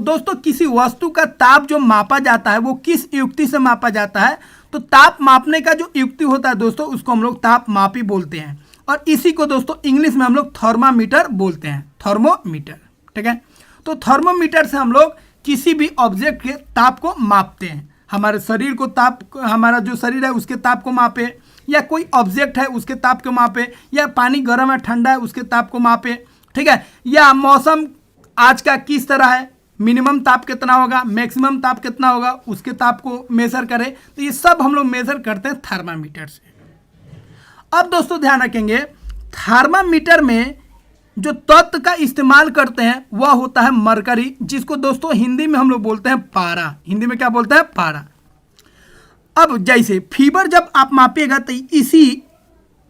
दोस्तों किसी वस्तु का ताप जो मापा जाता है वो किस युक्ति से मापा जाता है? तो ताप मापने का जो युक्ति होता है दोस्तों उसको हम लोग ताप मापी बोलते हैं और इसी को दोस्तों इंग्लिश में हम लोग थर्मामीटर बोलते हैं, थर्मोमीटर। ठीक है, तो थर्मोमीटर से हम लोग किसी भी ऑब्जेक्ट के ताप को मापते हैं। हमारे शरीर को ताप, हमारा जो शरीर है उसके ताप को मापे, या कोई ऑब्जेक्ट है उसके ताप को मापे, या पानी गर्म है ठंडा है उसके ताप को मापे। ठीक है, या मौसम आज का किस तरह है, मिनिमम ताप कितना होगा, मैक्सिमम ताप कितना होगा, उसके ताप को मेजर करें। तो ये सब हम लोग मेजर करते हैं थर्मामीटर से। अब दोस्तों ध्यान रखेंगे, थर्मामीटर में जो तत्व का इस्तेमाल करते हैं वह होता है मरकरी, जिसको दोस्तों हिंदी में हम लोग बोलते हैं पारा। हिंदी में क्या बोलते हैं? पारा। अब जैसे फीवर जब आप मापिएगा तो इसी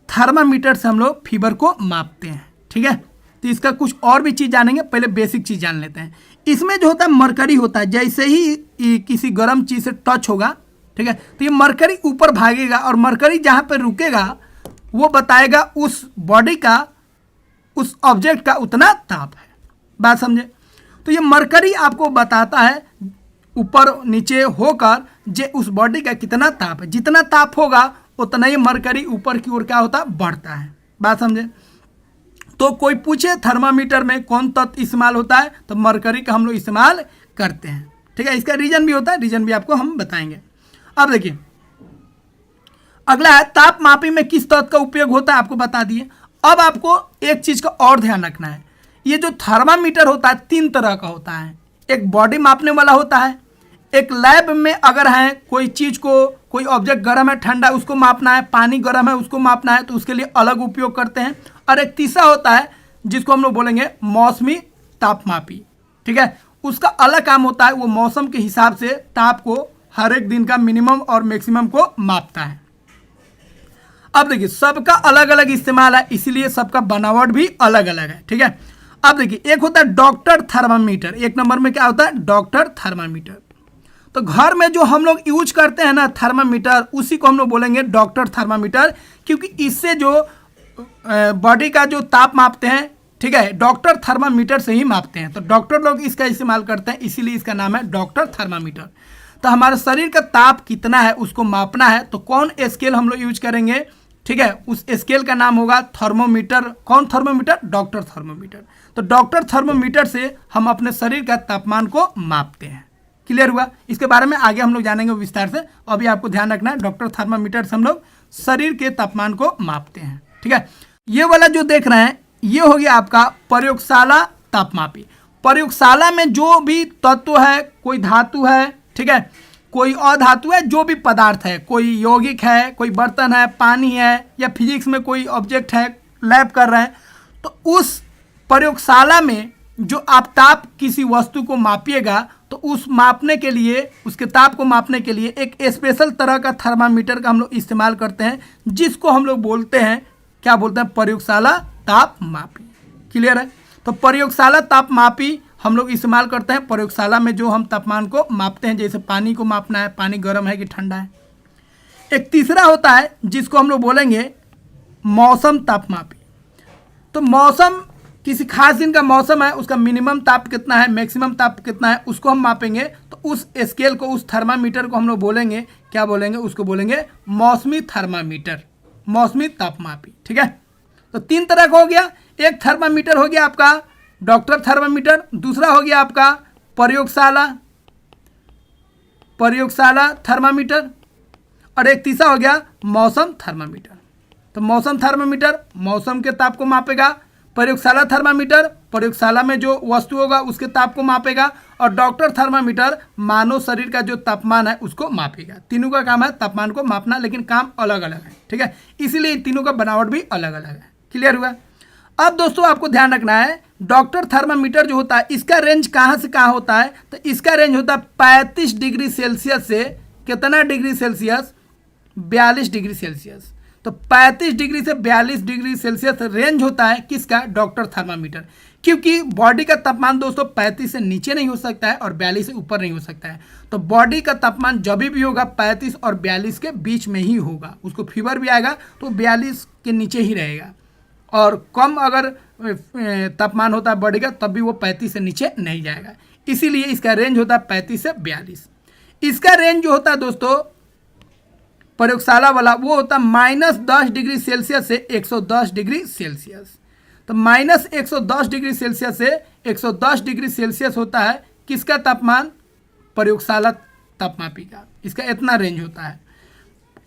थर्मामीटर से हम लोग फीवर को मापते हैं। ठीक है, तो इसका कुछ और भी चीज़ जानेंगे, पहले बेसिक चीज़ जान लेते हैं। इसमें जो होता है मरकरी होता है, जैसे ही किसी गर्म चीज़ से टच होगा, ठीक है, तो ये मरकरी ऊपर भागेगा और मरकरी जहाँ पर रुकेगा वो बताएगा उस बॉडी का, उस ऑब्जेक्ट का उतना ताप है। बात समझे? तो ये मरकरी आपको बताता है ऊपर नीचे होकर जे उस बॉडी का कितना ताप है। जितना ताप होगा उतना ही मरकरी ऊपर की ओर क्या होता है? बढ़ता है। बात समझे? तो कोई पूछे थर्मामीटर में कौन तत्व इस्तेमाल होता है, तो मरकरी का हम लोग इस्तेमाल करते हैं। ठीक है, इसका रीजन भी होता है, रीजन भी आपको हम बताएंगे। अब देखिए अगला है ताप मापी में किस तत्व का उपयोग होता है, आपको बता दिए। अब आपको एक चीज का और ध्यान रखना है, ये जो थर्मामीटर होता है 3 तरह का होता है। एक बॉडी मापने वाला होता है, एक लैब में अगर है कोई चीज को, कोई ऑब्जेक्ट गर्म है ठंडा है उसको मापना है, पानी गर्म है उसको मापना है तो उसके लिए अलग उपयोग करते हैं। और एक तीसरा होता है जिसको हम लोग बोलेंगे मौसमी तापमापी। ठीक है, उसका अलग काम होता है, वो मौसम के हिसाब से ताप को हर एक दिन का मिनिमम और मैक्सिमम को मापता है। अब देखिए सबका अलग अलग इस्तेमाल है, इसीलिए सबका बनावट भी अलग अलग है। ठीक है, अब देखिए एक होता है डॉक्टर थर्मामीटर, एक नंबर में क्या होता है? Doctor thermometer. तो घर में जो हम लोग यूज करते हैं ना थर्मामीटर, उसी को हम लोग बोलेंगे डॉक्टर थर्मामीटर, क्योंकि इससे जो बॉडी का जो ताप मापते हैं, ठीक है, डॉक्टर थर्मामीटर से ही मापते हैं। तो डॉक्टर लोग इसका इस्तेमाल करते हैं, इसीलिए इसका नाम है डॉक्टर थर्मामीटर। तो हमारे शरीर का ताप कितना है उसको मापना है तो कौन स्केल हम लोग यूज करेंगे? ठीक है, उस स्केल का नाम होगा थर्मोमीटर। कौन थर्मोमीटर? Doctor thermometer. तो डॉक्टर थर्मोमीटर से हम अपने शरीर का तापमान को मापते हैं। क्लियर हुआ? इसके बारे में आगे हम लोग जानेंगे विस्तार से। अभी आपको ध्यान रखना है डॉक्टर थर्मामीटर से हम लोग शरीर के तापमान को मापते हैं। ठीक है, ये वाला जो देख रहे हैं ये हो गया आपका प्रयोगशाला तापमापी। प्रयोगशाला में जो भी तत्व है, कोई धातु है, ठीक है, कोई अधातु है, जो भी पदार्थ है, कोई यौगिक है, कोई बर्तन है, पानी है, या फिजिक्स में कोई ऑब्जेक्ट है, लैब कर रहे हैं, तो उस प्रयोगशाला में जो आप ताप किसी वस्तु को मापिएगा तो उस मापने के लिए, उसके ताप को मापने के लिए एक स्पेशल तरह का थर्मामीटर का हम लोग इस्तेमाल करते हैं, जिसको हम लोग बोलते हैं, क्या बोलते हैं? प्रयोगशाला तापमापी। क्लियर है? तो प्रयोगशाला तापमापी हम लोग इस्तेमाल करते हैं प्रयोगशाला में जो हम तापमान को मापते हैं, जैसे पानी को मापना है, पानी गर्म है कि ठंडा है। एक तीसरा होता है जिसको हम लोग बोलेंगे मौसम तापमापी। तो मौसम, किसी खास दिन का मौसम है, उसका मिनिमम ताप कितना है, मैक्सिमम ताप कितना है, उसको हम मापेंगे। तो उस स्केल को, उस थर्मामीटर को हम लोग बोलेंगे, क्या बोलेंगे? उसको बोलेंगे मौसमी थर्मामीटर, मौसमी तापमापी। ठीक है, तो 3 तरह का हो गया। एक थर्मामीटर हो गया आपका डॉक्टर थर्मामीटर, दूसरा हो गया आपका प्रयोगशाला थर्मामीटर, और एक तीसरा हो गया मौसम थर्मामीटर। तो मौसम थर्मामीटर मौसम के ताप को मापेगा, प्रयोगशाला थर्मामीटर प्रयोगशाला में जो वस्तु होगा उसके ताप को मापेगा, और डॉक्टर थर्मामीटर मानव शरीर का जो तापमान है उसको मापेगा। तीनों का काम है तापमान को मापना, लेकिन काम अलग अलग है। ठीक है, इसीलिए तीनों का बनावट भी अलग अलग है। क्लियर हुआ? अब दोस्तों आपको ध्यान रखना है, डॉक्टर थर्मामीटर जो होता है इसका रेंज कहाँ से कहाँ होता है? तो इसका रेंज होता है 35 डिग्री सेल्सियस से कितना डिग्री सेल्सियस? 42 degree Celsius. तो 35 डिग्री से 42 डिग्री सेल्सियस रेंज होता है किसका? Doctor thermometer. क्योंकि बॉडी का तापमान दोस्तों 35 से नीचे नहीं हो सकता है और 42 से ऊपर नहीं हो सकता है। तो बॉडी का तापमान जब भी होगा 35 और 42 के बीच में ही होगा। उसको फीवर भी आएगा तो 42 के नीचे ही रहेगा, और कम अगर तापमान होता है बॉडी का तब भी वो 35 से नीचे नहीं जाएगा। इसीलिए इसका रेंज होता है 35 से 42। इसका रेंज जो होता है दोस्तों प्रयोगशाला वाला वो होता है -10 डिग्री सेल्सियस से 110 डिग्री सेल्सियस। तो -110 डिग्री सेल्सियस से 110 डिग्री सेल्सियस होता है किसका तापमान, प्रयोगशाला तापमापी का। इसका इतना रेंज होता है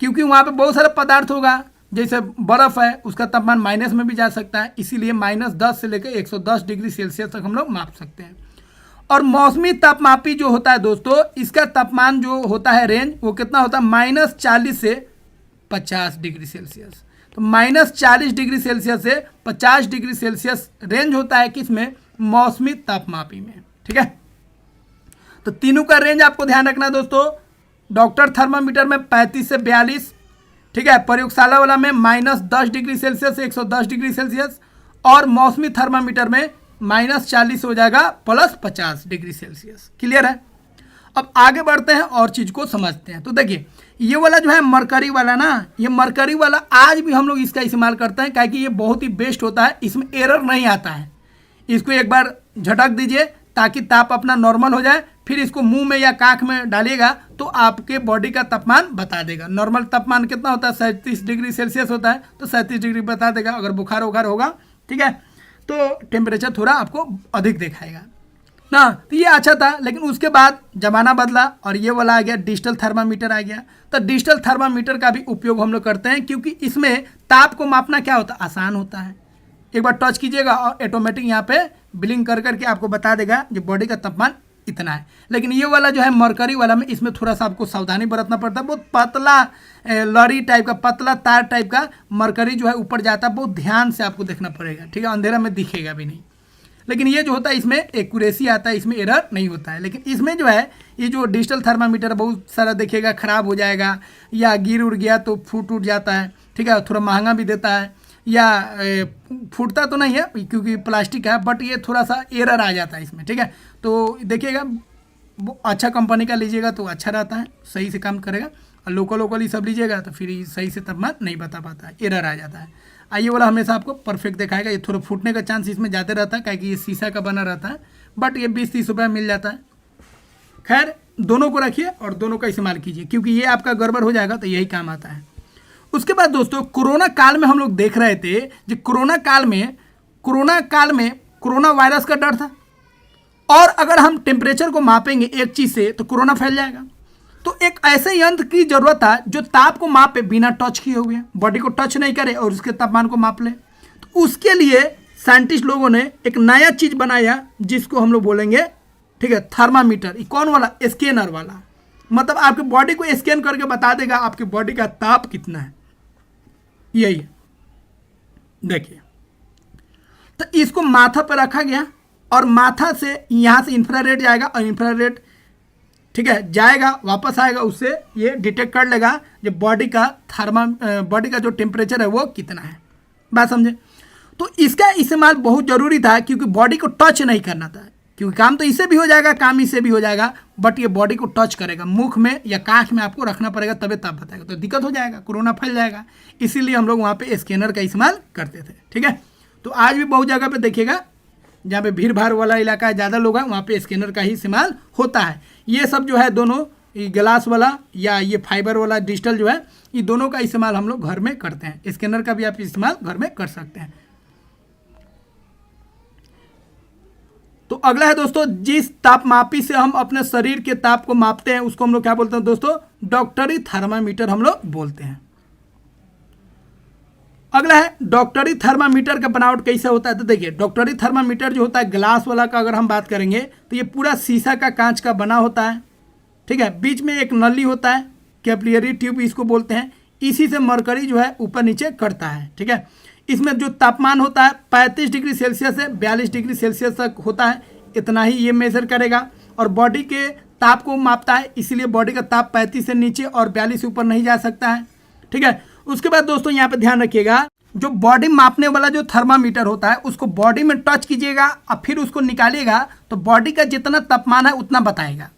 क्योंकि वहाँ पे बहुत सारा पदार्थ होगा, जैसे बर्फ़ है उसका तापमान माइनस में भी जा सकता है, इसीलिए -10 से लेकर 110 डिग्री सेल्सियस तक हम लोग माप सकते हैं। और मौसमी तापमापी जो होता है दोस्तों, इसका तापमान जो होता है रेंज वो कितना होता है -40 से 50 डिग्री सेल्सियस। तो -40 डिग्री सेल्सियस से 50 डिग्री सेल्सियस रेंज होता है किसमें, मौसमी तापमापी में। ठीक है, तो तीनों का रेंज आपको ध्यान रखना है दोस्तों। डॉक्टर थर्मामीटर में 35 से 42, ठीक है, प्रयोगशाला वाला में -10 डिग्री सेल्सियस से 110 डिग्री सेल्सियस, और मौसमी थर्मामीटर में -40 हो जाएगा +50 डिग्री सेल्सियस। क्लियर है। अब आगे बढ़ते हैं और चीज़ को समझते हैं। तो देखिए ये वाला जो है मरकरी वाला ना, ये मरकरी वाला आज भी हम लोग इसका इस्तेमाल करते हैं, क्योंकि ये बहुत ही बेस्ट होता है, इसमें एरर नहीं आता है। इसको एक बार झटक दीजिए ताकि ताप अपना नॉर्मल हो जाए, फिर इसको मुंह में या काख में डालिएगा तो आपके बॉडी का तापमान बता देगा। नॉर्मल तापमान कितना होता है 37 डिग्री सेल्सियस होता है, तो 37 डिग्री बता देगा। अगर बुखार वुखार होगा, ठीक है, तो टेम्परेचर थोड़ा आपको अधिक दिखाएगा ना। तो ये अच्छा था, लेकिन उसके बाद ज़माना बदला और ये वाला आ गया, डिजिटल थर्मामीटर आ गया। तो डिजिटल थर्मामीटर का भी उपयोग हम लोग करते हैं, क्योंकि इसमें ताप को मापना क्या होता है, आसान होता है। एक बार टच कीजिएगा और ऑटोमेटिक यहाँ पे ब्लिंक कर करके आपको बता देगा जो बॉडी का तापमान इतना है। लेकिन ये वाला जो है मरकरी वाला में, इसमें थोड़ा सा आपको सावधानी बरतना पड़ता है। बहुत पतला लड़ी टाइप का, पतला तार टाइप का मरकरी जो है ऊपर जाता है, बहुत ध्यान से आपको देखना पड़ेगा। ठीक है, अंधेरा में दिखेगा भी नहीं। लेकिन ये जो होता है इसमें एक्यूरेसी आता है, इसमें एरर नहीं होता है। लेकिन इसमें जो है ये जो डिजिटल थर्मामीटर बहुत सारा देखिएगा ख़राब हो जाएगा, या गिर उड़ गया तो फूट उठ जाता है। ठीक है, थोड़ा महंगा भी देता है, या फूटता तो नहीं है क्योंकि प्लास्टिक है, बट ये थोड़ा सा एरर आ जाता है इसमें। ठीक है, तो देखिएगा अच्छा कंपनी का लीजिएगा तो अच्छा रहता है, सही से काम करेगा। और लोकल ये सब लीजिएगा तो फिर सही से तापमान नहीं बता पाता है, एरर आ जाता है। आइए वाला हमेशा आपको परफेक्ट दिखाएगा। ये थोड़ा फूटने का चांस इसमें ज़्यादा रहता है, क्योंकि ये शीशा का बना रहता है, बट ये 20-30 रुपये मिल जाता है। खैर दोनों को रखिए और दोनों का इस्तेमाल कीजिए, क्योंकि ये आपका गड़बड़ हो जाएगा तो यही काम आता है। उसके बाद दोस्तों कोरोना काल में हम लोग देख रहे थे जो कोरोना काल में कोरोना वायरस का डर था, और अगर हम टेम्परेचर को मापेंगे एक चीज़ से तो कोरोना फैल जाएगा। तो एक ऐसे यंत्र की जरूरत था जो ताप को मापे बिना टच किए हुए, बॉडी को टच नहीं करे और उसके तापमान को माप ले। तो उसके लिए साइंटिस्ट लोगों ने एक नया चीज़ बनाया जिसको हम लोग बोलेंगे, ठीक है, थर्मामीटर। कौन वाला, स्कैनर वाला। मतलब आपके बॉडी को स्कैन करके बता देगा आपकी बॉडी का ताप कितना है। यही है, देखिए। तो इसको माथा पर रखा गया और माथा से यहाँ से इंफ्रारेड जाएगा, और इंफ्रारेड, ठीक है, जाएगा वापस आएगा, उससे ये डिटेक्ट कर लेगा जो बॉडी का जो टेम्परेचर है वो कितना है। बात समझे। तो इसका इस्तेमाल बहुत ज़रूरी था, क्योंकि बॉडी को टच नहीं करना था, क्योंकि काम तो इससे भी हो जाएगा, काम इससे भी हो जाएगा, बट ये बॉडी को टच करेगा, मुख में या काख में आपको रखना पड़ेगा, तबे ताप बताएगा, तो दिक्कत हो जाएगा, कोरोना फैल जाएगा। इसीलिए हम लोग वहाँ पे स्कैनर का इस्तेमाल करते थे। ठीक है, तो आज भी बहुत जगह पे देखिएगा जहाँ पे भीड़ भाड़ वाला इलाका है, ज़्यादा लोग हैं, वहाँ पे स्कैनर का ही इस्तेमाल होता है। ये सब जो है दोनों, ये ग्लास वाला या ये फाइबर वाला डिजिटल जो है, ये दोनों का इस्तेमाल हम लोग घर में करते हैं। स्कैनर का भी आप इस्तेमाल घर में कर सकते हैं। तो अगला है दोस्तों, जिस तापमापी से हम अपने शरीर के ताप को मापते हैं उसको हम लोग क्या बोलते हैं दोस्तों, डॉक्टरी थर्मामीटर हम लोग बोलते हैं। अगला है डॉक्टरी थर्मामीटर का बनावट कैसे होता है। तो देखिए डॉक्टरी थर्मामीटर जो होता है ग्लास वाला का अगर हम बात करेंगे तो ये पूरा शीशा का कांच का बना होता है। ठीक है, बीच में एक नली होता है, कैपिलरी ट्यूब इसको बोलते हैं। इसी से मरकरी जो है ऊपर नीचे करता है। ठीक है, इसमें जो तापमान होता है 35 डिग्री सेल्सियस से 42 डिग्री सेल्सियस तक होता है, इतना ही ये मेजर करेगा और बॉडी के ताप को मापता है। इसीलिए बॉडी का ताप 35 से नीचे और 42 से ऊपर नहीं जा सकता है। ठीक है, उसके बाद दोस्तों यहाँ पे ध्यान रखिएगा, जो बॉडी मापने वाला जो थर्मामीटर होता है उसको बॉडी में टच कीजिएगा और फिर उसको निकालिएगा तो बॉडी का जितना तापमान है उतना बताएगा।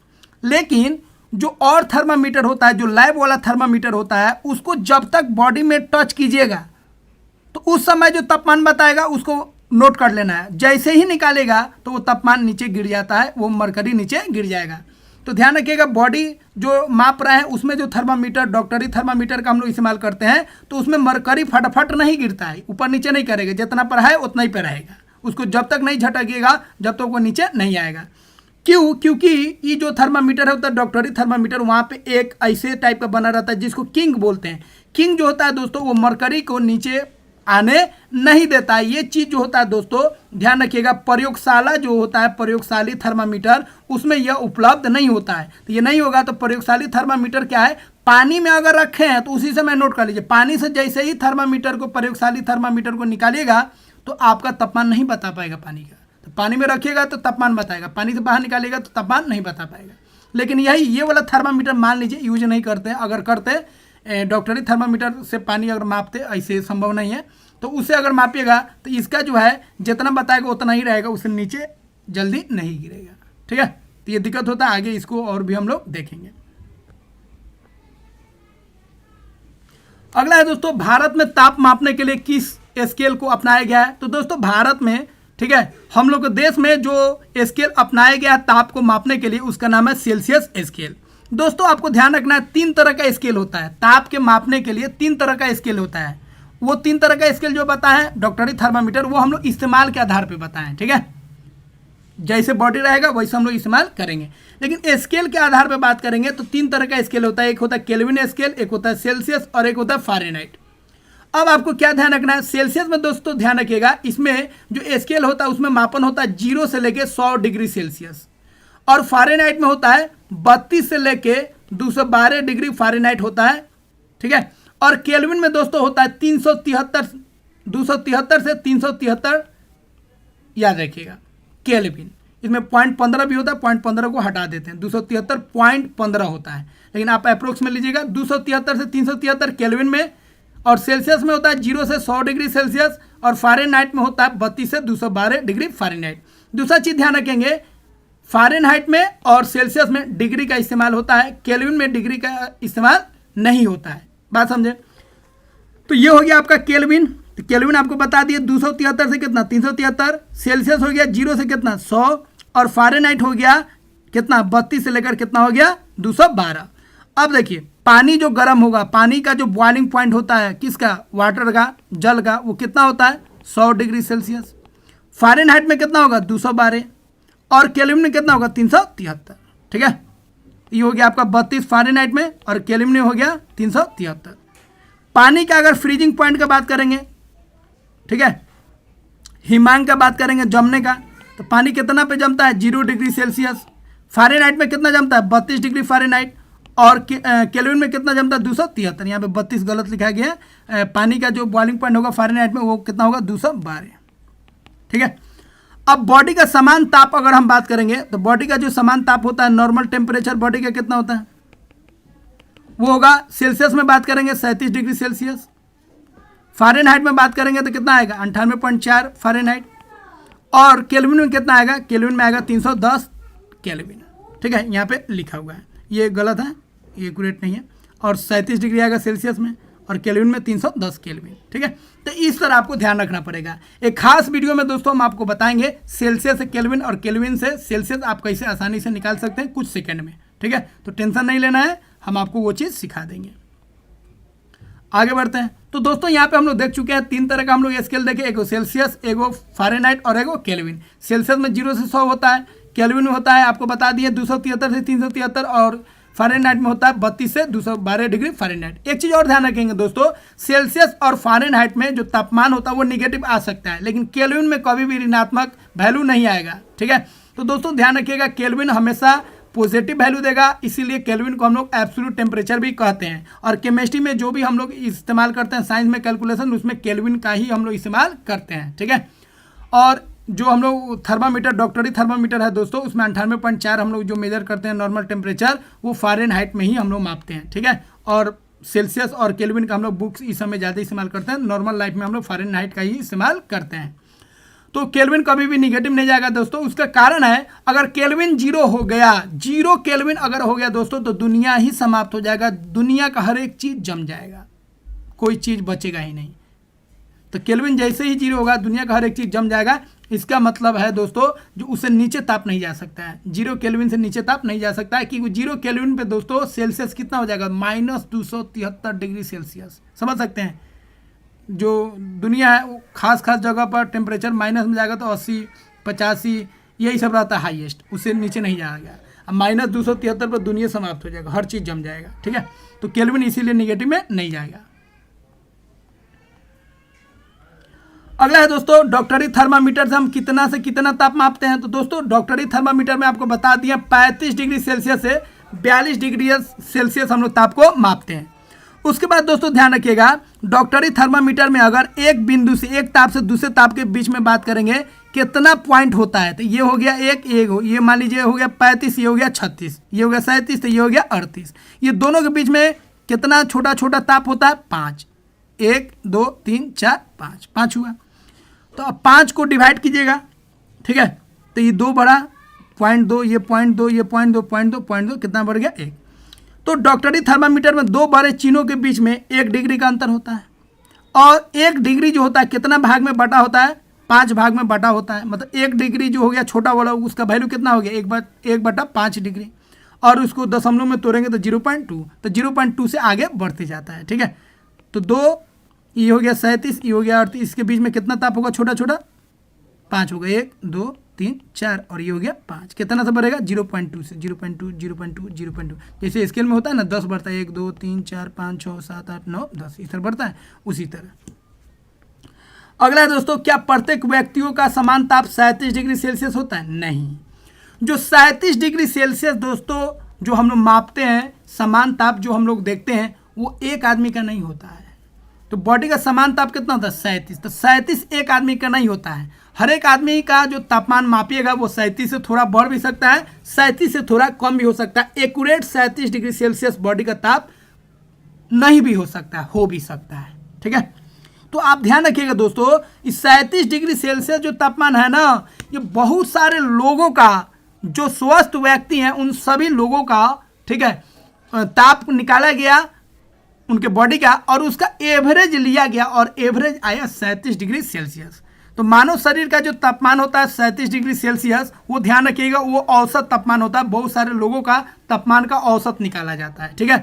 लेकिन जो और थर्मामीटर होता है, जो लैब वाला थर्मामीटर होता है, उसको जब तक बॉडी में टच कीजिएगा तो उस समय जो तापमान बताएगा उसको नोट कर लेना है। जैसे ही निकालेगा तो वो तापमान नीचे गिर जाता है, वो मरकरी नीचे गिर जाएगा। तो ध्यान रखिएगा, बॉडी जो माप रहा है उसमें जो थर्मामीटर, डॉक्टरी थर्मामीटर का हम लोग इस्तेमाल करते हैं, तो उसमें मरकरी फटाफट नहीं गिरता है, ऊपर नीचे नहीं करेगा, जितना पर है उतना ही पे रहेगा। उसको जब तक नहीं झटकेगा जब तक वो नीचे नहीं आएगा। क्यों? क्योंकि ये जो थर्मामीटर है होता है डॉक्टरी थर्मामीटर, वहाँ पे एक ऐसे टाइप का बना रहता है जिसको किंग बोलते हैं। किंग जो होता है दोस्तों वो मरकरी को नीचे आने नहीं देता है। ये चीज़ जो होता है दोस्तों ध्यान रखिएगा, प्रयोगशाला जो होता है, प्रयोगशाली थर्मामीटर, उसमें यह उपलब्ध नहीं होता है। तो ये नहीं होगा तो प्रयोगशाली थर्मामीटर क्या है, पानी में अगर रखे हैं तो उसी से मैं नोट कर लीजिए, पानी से जैसे ही थर्मामीटर को, प्रयोगशाली थर्मामीटर को निकालिएगा तो आपका तापमान नहीं बता पाएगा पानी का। तो पानी में रखिएगा तो तापमान बताएगा, पानी से बाहर निकालिएगा तो तापमान नहीं बता पाएगा। लेकिन ये वाला थर्मामीटर मान लीजिए यूज नहीं करते हैं। अगर करते डॉक्टरी थर्मामीटर से पानी अगर मापते, ऐसे संभव नहीं है, तो उससे अगर मापिएगा तो इसका जो है जितना बताएगा उतना ही रहेगा, उससे नीचे जल्दी नहीं गिरेगा। ठीक है, तो ये दिक्कत होता है। आगे इसको और भी हम लोग देखेंगे। अगला है दोस्तों, भारत में ताप मापने के लिए किस स्केल को अपनाया गया है। तो दोस्तों भारत में, ठीक है, हम लोग के देश में जो स्केल अपनाया गया है ताप को मापने के लिए, उसका नाम है सेल्सियस स्केल। दोस्तों आपको ध्यान रखना है, 3 तरह का स्केल होता है ताप के मापने के लिए। 3 तरह का स्केल होता है। वो 3 तरह का स्केल जो बताएं डॉक्टरी थर्मामीटर, वो हम लोग इस्तेमाल के आधार पे बताएं। ठीक है, जैसे बॉडी रहेगा वैसे हम लोग इस्तेमाल करेंगे। लेकिन स्केल के आधार पे बात करेंगे तो 3 तरह का स्केल होता है। एक होता है केल्विन स्केल, एक होता है सेल्सियस और एक होता है फ़ारेनहाइट। अब आपको क्या ध्यान रखना है, सेल्सियस में दोस्तों ध्यान रखिएगा, इसमें जो स्केल होता है उसमें मापन होता है 0 से लेके 100 डिग्री सेल्सियस, और फ़ारेनहाइट में होता है 32 से लेके 212 डिग्री फ़ारेनहाइट होता है। ठीक है, और केल्विन में दोस्तों होता है 273 से 373, याद रखिएगा केल्विन। इसमें 0.15 भी होता है, 0.15 को हटा देते हैं, 273.15 होता है। लेकिन आप अप्रोक्स में लीजिएगा 273 से 373 केल्विन में, और सेल्सियस में होता है 0 से 100 डिग्री सेल्सियस, और फ़ारेनहाइट में होता है 32 से 212 डिग्री फ़ारेनहाइट। दूसरा चीज़ ध्यान रखेंगे, फ़ारेनहाइट में और सेल्सियस में डिग्री का इस्तेमाल होता है, केल्विन में डिग्री का इस्तेमाल नहीं होता है। बात समझे? तो ये हो गया आपका केल्विन। तो केल्विन आपको बता दिए 273 से कितना 373, सेल्सियस हो गया 0 से कितना 100, और फ़ारेनहाइट हो गया कितना 32 से लेकर कितना हो गया 212। अब देखिए, पानी जो गर्म होगा, पानी का जो बॉइलिंग पॉइंट होता है किसका, वाटर का, जल का, वो कितना होता है 100 डिग्री सेल्सियस। फ़ारेनहाइट में कितना होगा 212, और केल्विन में कितना होगा 373। ठीक है, ये हो गया आपका 32 फ़ारेनहाइट में, और केल्विन में हो गया 373। पानी का अगर फ्रीजिंग पॉइंट का बात करेंगे, ठीक है, हिमांक का बात करेंगे जमने का, तो पानी कितना पे जमता है 0 डिग्री सेल्सियस। फ़ारेनहाइट में कितना जमता है 32 डिग्री फ़ारेनहाइट, और केल्विन में कितना जमता है 273। यहाँ पे 32 गलत लिखा गया है। पानी का जो बॉइलिंग पॉइंट होगा फ़ारेनहाइट में वो कितना होगा 212। ठीक है, अब बॉडी का समान ताप अगर हम बात करेंगे तो बॉडी का जो समान ताप होता है, नॉर्मल टेम्परेचर बॉडी का कितना होता है, वो होगा सेल्सियस में बात करेंगे 37 डिग्री सेल्सियस। फ़ारेनहाइट में बात करेंगे तो कितना आएगा 98.4 फ़ारेनहाइट, और केल्विन में कितना आएगा, केल्विन में आएगा 310 केल्विन। ठीक है, यहाँ पे लिखा हुआ है, ये गलत है, ये एक्यूरेट नहीं है। और 37 डिग्री आएगा सेल्सियस में, और केल्विन में 310 केल्विन। ठीक है, तो इस तरह आपको ध्यान रखना पड़ेगा। एक खास वीडियो में दोस्तों हम आपको बताएंगे सेल्सियस से केल्विन और केल्विन से सेल्सियस आप कैसे आसानी से निकाल सकते हैं कुछ सेकंड में। ठीक है, तो टेंशन नहीं लेना है, हम आपको वो चीज़ सिखा देंगे। आगे बढ़ते हैं। तो दोस्तों यहाँ पे हम लोग देख चुके हैं 3 तरह का हम लोग स्केल देखे, एक सेल्सियस, एक फ़ारेनहाइट और एक केल्विन। सेल्सियस में 0 से 100 होता है, केल्विन में होता है आपको बता दिए 273 से 373, और फ़ारेनहाइट में होता है 32 से 212 डिग्री फ़ारेनहाइट। एक चीज़ और ध्यान रखेंगे दोस्तों, सेल्सियस और फ़ारेनहाइट में जो तापमान होता है वो निगेटिव आ सकता है, लेकिन केल्विन में कभी भी ऋणात्मक वैल्यू नहीं आएगा। ठीक है, तो दोस्तों ध्यान रखिएगा, केल्विन हमेशा पॉजिटिव वैल्यू देगा, इसीलिए केल्विन को हम लोग एब्सोल्यूट टेम्परेचर भी कहते हैं। और केमिस्ट्री में जो भी हम लोग इस्तेमाल करते हैं, साइंस में कैलकुलेशन, उसमें केल्विन का ही हम लोग इस्तेमाल करते हैं। ठीक है, और जो हम लोग थर्मामीटर, डॉक्टरी थर्मामीटर है दोस्तों, उसमें 98.4 हम लोग जो मेजर करते हैं नॉर्मल टेम्परेचर, वो फ़ारेनहाइट में ही हम लोग मापते हैं। ठीक है, और सेल्सियस और केल्विन का हम लोग बुक्स इस समय ज़्यादा इस्तेमाल करते हैं, नॉर्मल लाइफ में हम लोग फ़ारेनहाइट का ही इस्तेमाल करते हैं। तो केल्विन कभी भी निगेटिव नहीं जाएगा दोस्तों। उसका कारण है, अगर केल्विन 0 हो गया, 0 केल्विन अगर हो गया दोस्तों, तो दुनिया ही समाप्त हो जाएगा, दुनिया का हर एक चीज़ जम जाएगा, कोई चीज़ बचेगा ही नहीं। तो केल्विन जैसे ही 0 होगा दुनिया का हर एक चीज़ जम जाएगा। इसका मतलब है दोस्तों जो उससे नीचे ताप नहीं जा सकता है, 0 केल्विन से नीचे ताप नहीं जा सकता है, क्योंकि 0 केल्विन पे दोस्तों सेल्सियस कितना हो जाएगा, -273 डिग्री सेल्सियस। समझ सकते हैं, जो दुनिया है वो खास जगह पर टेम्परेचर माइनस में जाएगा तो 80, 85 यही सब रहता है हाईएस्ट, उससे नीचे नहीं जाएगा। अब -273 पर दुनिया समाप्त हो जाएगा, हर चीज़ जम जाएगा। ठीक है, तो केल्विन इसीलिए निगेटिव में नहीं जाएगा। अगला है दोस्तों डॉक्टरी थर्मामीटर से हम कितना से कितना ताप मापते हैं। तो दोस्तों डॉक्टरी थर्मामीटर में आपको बता दिया 35 डिग्री सेल्सियस से 42 डिग्री सेल्सियस हम लोग ताप को मापते हैं। उसके बाद दोस्तों ध्यान रखिएगा, डॉक्टरी थर्मामीटर में अगर एक बिंदु से एक ताप से दूसरे ताप के बीच में बात करेंगे कितना पॉइंट होता है, तो ये हो गया ये मान लीजिए हो गया 35, ये हो गया 36, ये हो गया 37, तो ये हो गया 38। ये दोनों के बीच में कितना छोटा छोटा ताप होता है, 5। 1 2 3 4 5 हुआ। तो अब 5 को डिवाइड कीजिएगा, ठीक है, तो ये 2 बढ़ा 0.2, ये 0.2, ये 0.2 कितना बढ़ गया 1। तो डॉक्टरी थर्मामीटर में 2 बड़े चिन्हों के बीच में 1 डिग्री का अंतर होता है, और 1 डिग्री जो होता है कितना भाग में बटा होता है, 5 भाग में बटा होता है। मतलब 1 डिग्री जो हो गया छोटा वाला उसका वैल्यू कितना हो गया, 1/5 डिग्री, और उसको दशमलव में तोड़ेंगे तो 0.2, तो 0.2 से आगे बढ़ते जाता है। ठीक है, तो 2 ये हो गया 37, ये हो गया 38, इसके बीच में कितना ताप होगा छोटा छोटा, 5 होगा, 1 2 3 4, और ये हो गया 5। कितना से बढ़ेगा, 0.2 से 0.2 0.2 0.2। जैसे स्केल में होता है ना 10 बढ़ता है, 1 2 3 4 5 6 7 8 9 10 इस तरह बढ़ता है, उसी तरह। अगला है दोस्तों, क्या प्रत्येक व्यक्तियों का समान ताप 37 डिग्री सेल्सियस होता है? नहीं। जो 37 डिग्री सेल्सियस दोस्तों जो हम लोग मापते हैं, समान ताप जो हम लोग देखते हैं, वो एक आदमी का नहीं होता है। तो बॉडी का समान ताप कितना होता है, 37। तो 37 एक आदमी का नहीं होता है। हर एक आदमी का जो तापमान मापिएगा वो 37 से थोड़ा बढ़ भी सकता है, 37 से थोड़ा कम भी हो सकता है। एक्यूरेट 37 डिग्री सेल्सियस बॉडी का ताप नहीं भी हो सकता है, हो भी सकता है। ठीक है, तो आप ध्यान रखिएगा दोस्तों, इस 37 डिग्री सेल्सियस जो तापमान है ना, ये बहुत सारे लोगों का, जो स्वस्थ व्यक्ति हैं उन सभी लोगों का, ठीक है, ताप निकाला गया उनके बॉडी का, और उसका एवरेज लिया गया, और एवरेज आया 37 डिग्री सेल्सियस। तो मानव शरीर का जो तापमान होता है 37 डिग्री सेल्सियस, वो ध्यान रखिएगा वो औसत तापमान होता है। बहुत सारे लोगों का तापमान का औसत निकाला जाता है। ठीक है,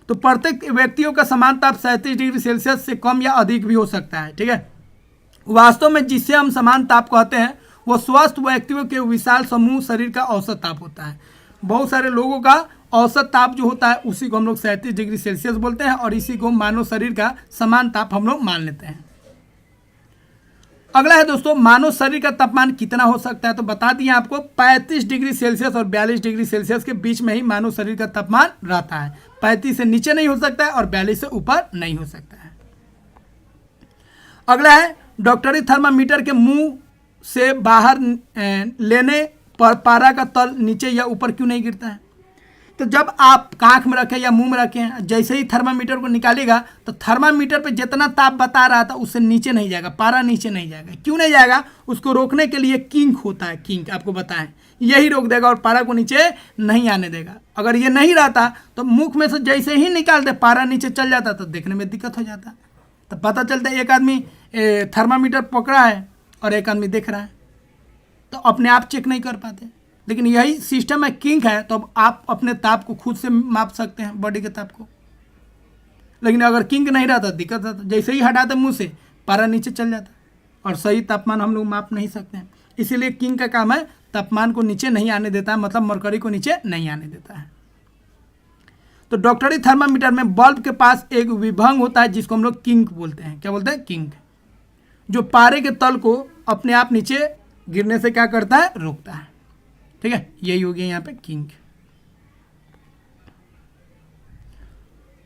तो प्रत्येक व्यक्तियों का समान ताप 37 डिग्री सेल्सियस से कम या अधिक भी हो सकता है। ठीक है, वास्तव में जिससे हम समान ताप कहते हैं वो स्वस्थ व्यक्तियों के विशाल समूह शरीर का औसत ताप होता है। बहुत सारे लोगों का औसत ताप जो होता है उसी को हम लोग 37 डिग्री सेल्सियस बोलते हैं, और इसी को मानव शरीर का समान ताप हम लोग मान लेते हैं। अगला है दोस्तों, मानव शरीर का तापमान कितना हो सकता है? तो बता दिए आपको 35 डिग्री सेल्सियस और 42 डिग्री सेल्सियस के बीच में ही मानव शरीर का तापमान रहता है। 35 से नीचे नहीं हो सकता है और 42 से ऊपर नहीं हो सकता है। अगला है, डॉक्टरी थर्मामीटर के मुंह से बाहर लेने पर पारा का तल नीचे या ऊपर क्यों नहीं गिरता है? तो जब आप कांख में रखें या मुंह में रखें, जैसे ही थर्मामीटर को निकालेगा तो थर्मामीटर पे जितना ताप बता रहा था उससे नीचे नहीं जाएगा, पारा नीचे नहीं जाएगा। क्यों नहीं जाएगा? उसको रोकने के लिए किंक होता है, किंक आपको बताएं, यही रोक देगा और पारा को नीचे नहीं आने देगा। अगर ये नहीं रहता तो मुख में से जैसे ही निकाल दे पारा नीचे चल जाता, तो देखने में दिक्कत हो जाता। तो पता चलता है एक आदमी थर्मामीटर पकड़ा है और एक आदमी देख रहा है, तो अपने आप चेक नहीं कर पाते। लेकिन यही सिस्टम है, किंक है, तो अब आप अपने ताप को खुद से माप सकते हैं, बॉडी के ताप को। लेकिन अगर किंक नहीं रहता दिक्कत आता, जैसे ही हटाते मुंह से पारा नीचे चल जाता और सही तापमान हम लोग माप नहीं सकते हैं। इसीलिए किंक का काम है तापमान को नीचे नहीं आने देता है, मतलब मरकरी को नीचे नहीं आने देता है। तो डॉक्टरी थर्मामीटर में बल्ब के पास एक विभंग होता है जिसको हम लोग किंक बोलते हैं। क्या बोलते हैं? किंक, जो पारे के तल को अपने आप नीचे गिरने से क्या करता है? रोकता है। ठीक है, यही हो गया यहाँ पे किंक।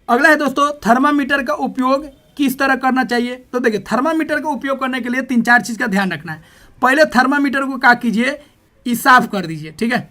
अगला है दोस्तों, थर्मामीटर का उपयोग किस तरह करना चाहिए? तो देखिए, थर्मामीटर का उपयोग करने के लिए 3-4 चीज़ का ध्यान रखना है। पहले थर्मामीटर को क्या कीजिए, इस साफ कर दीजिए। ठीक है,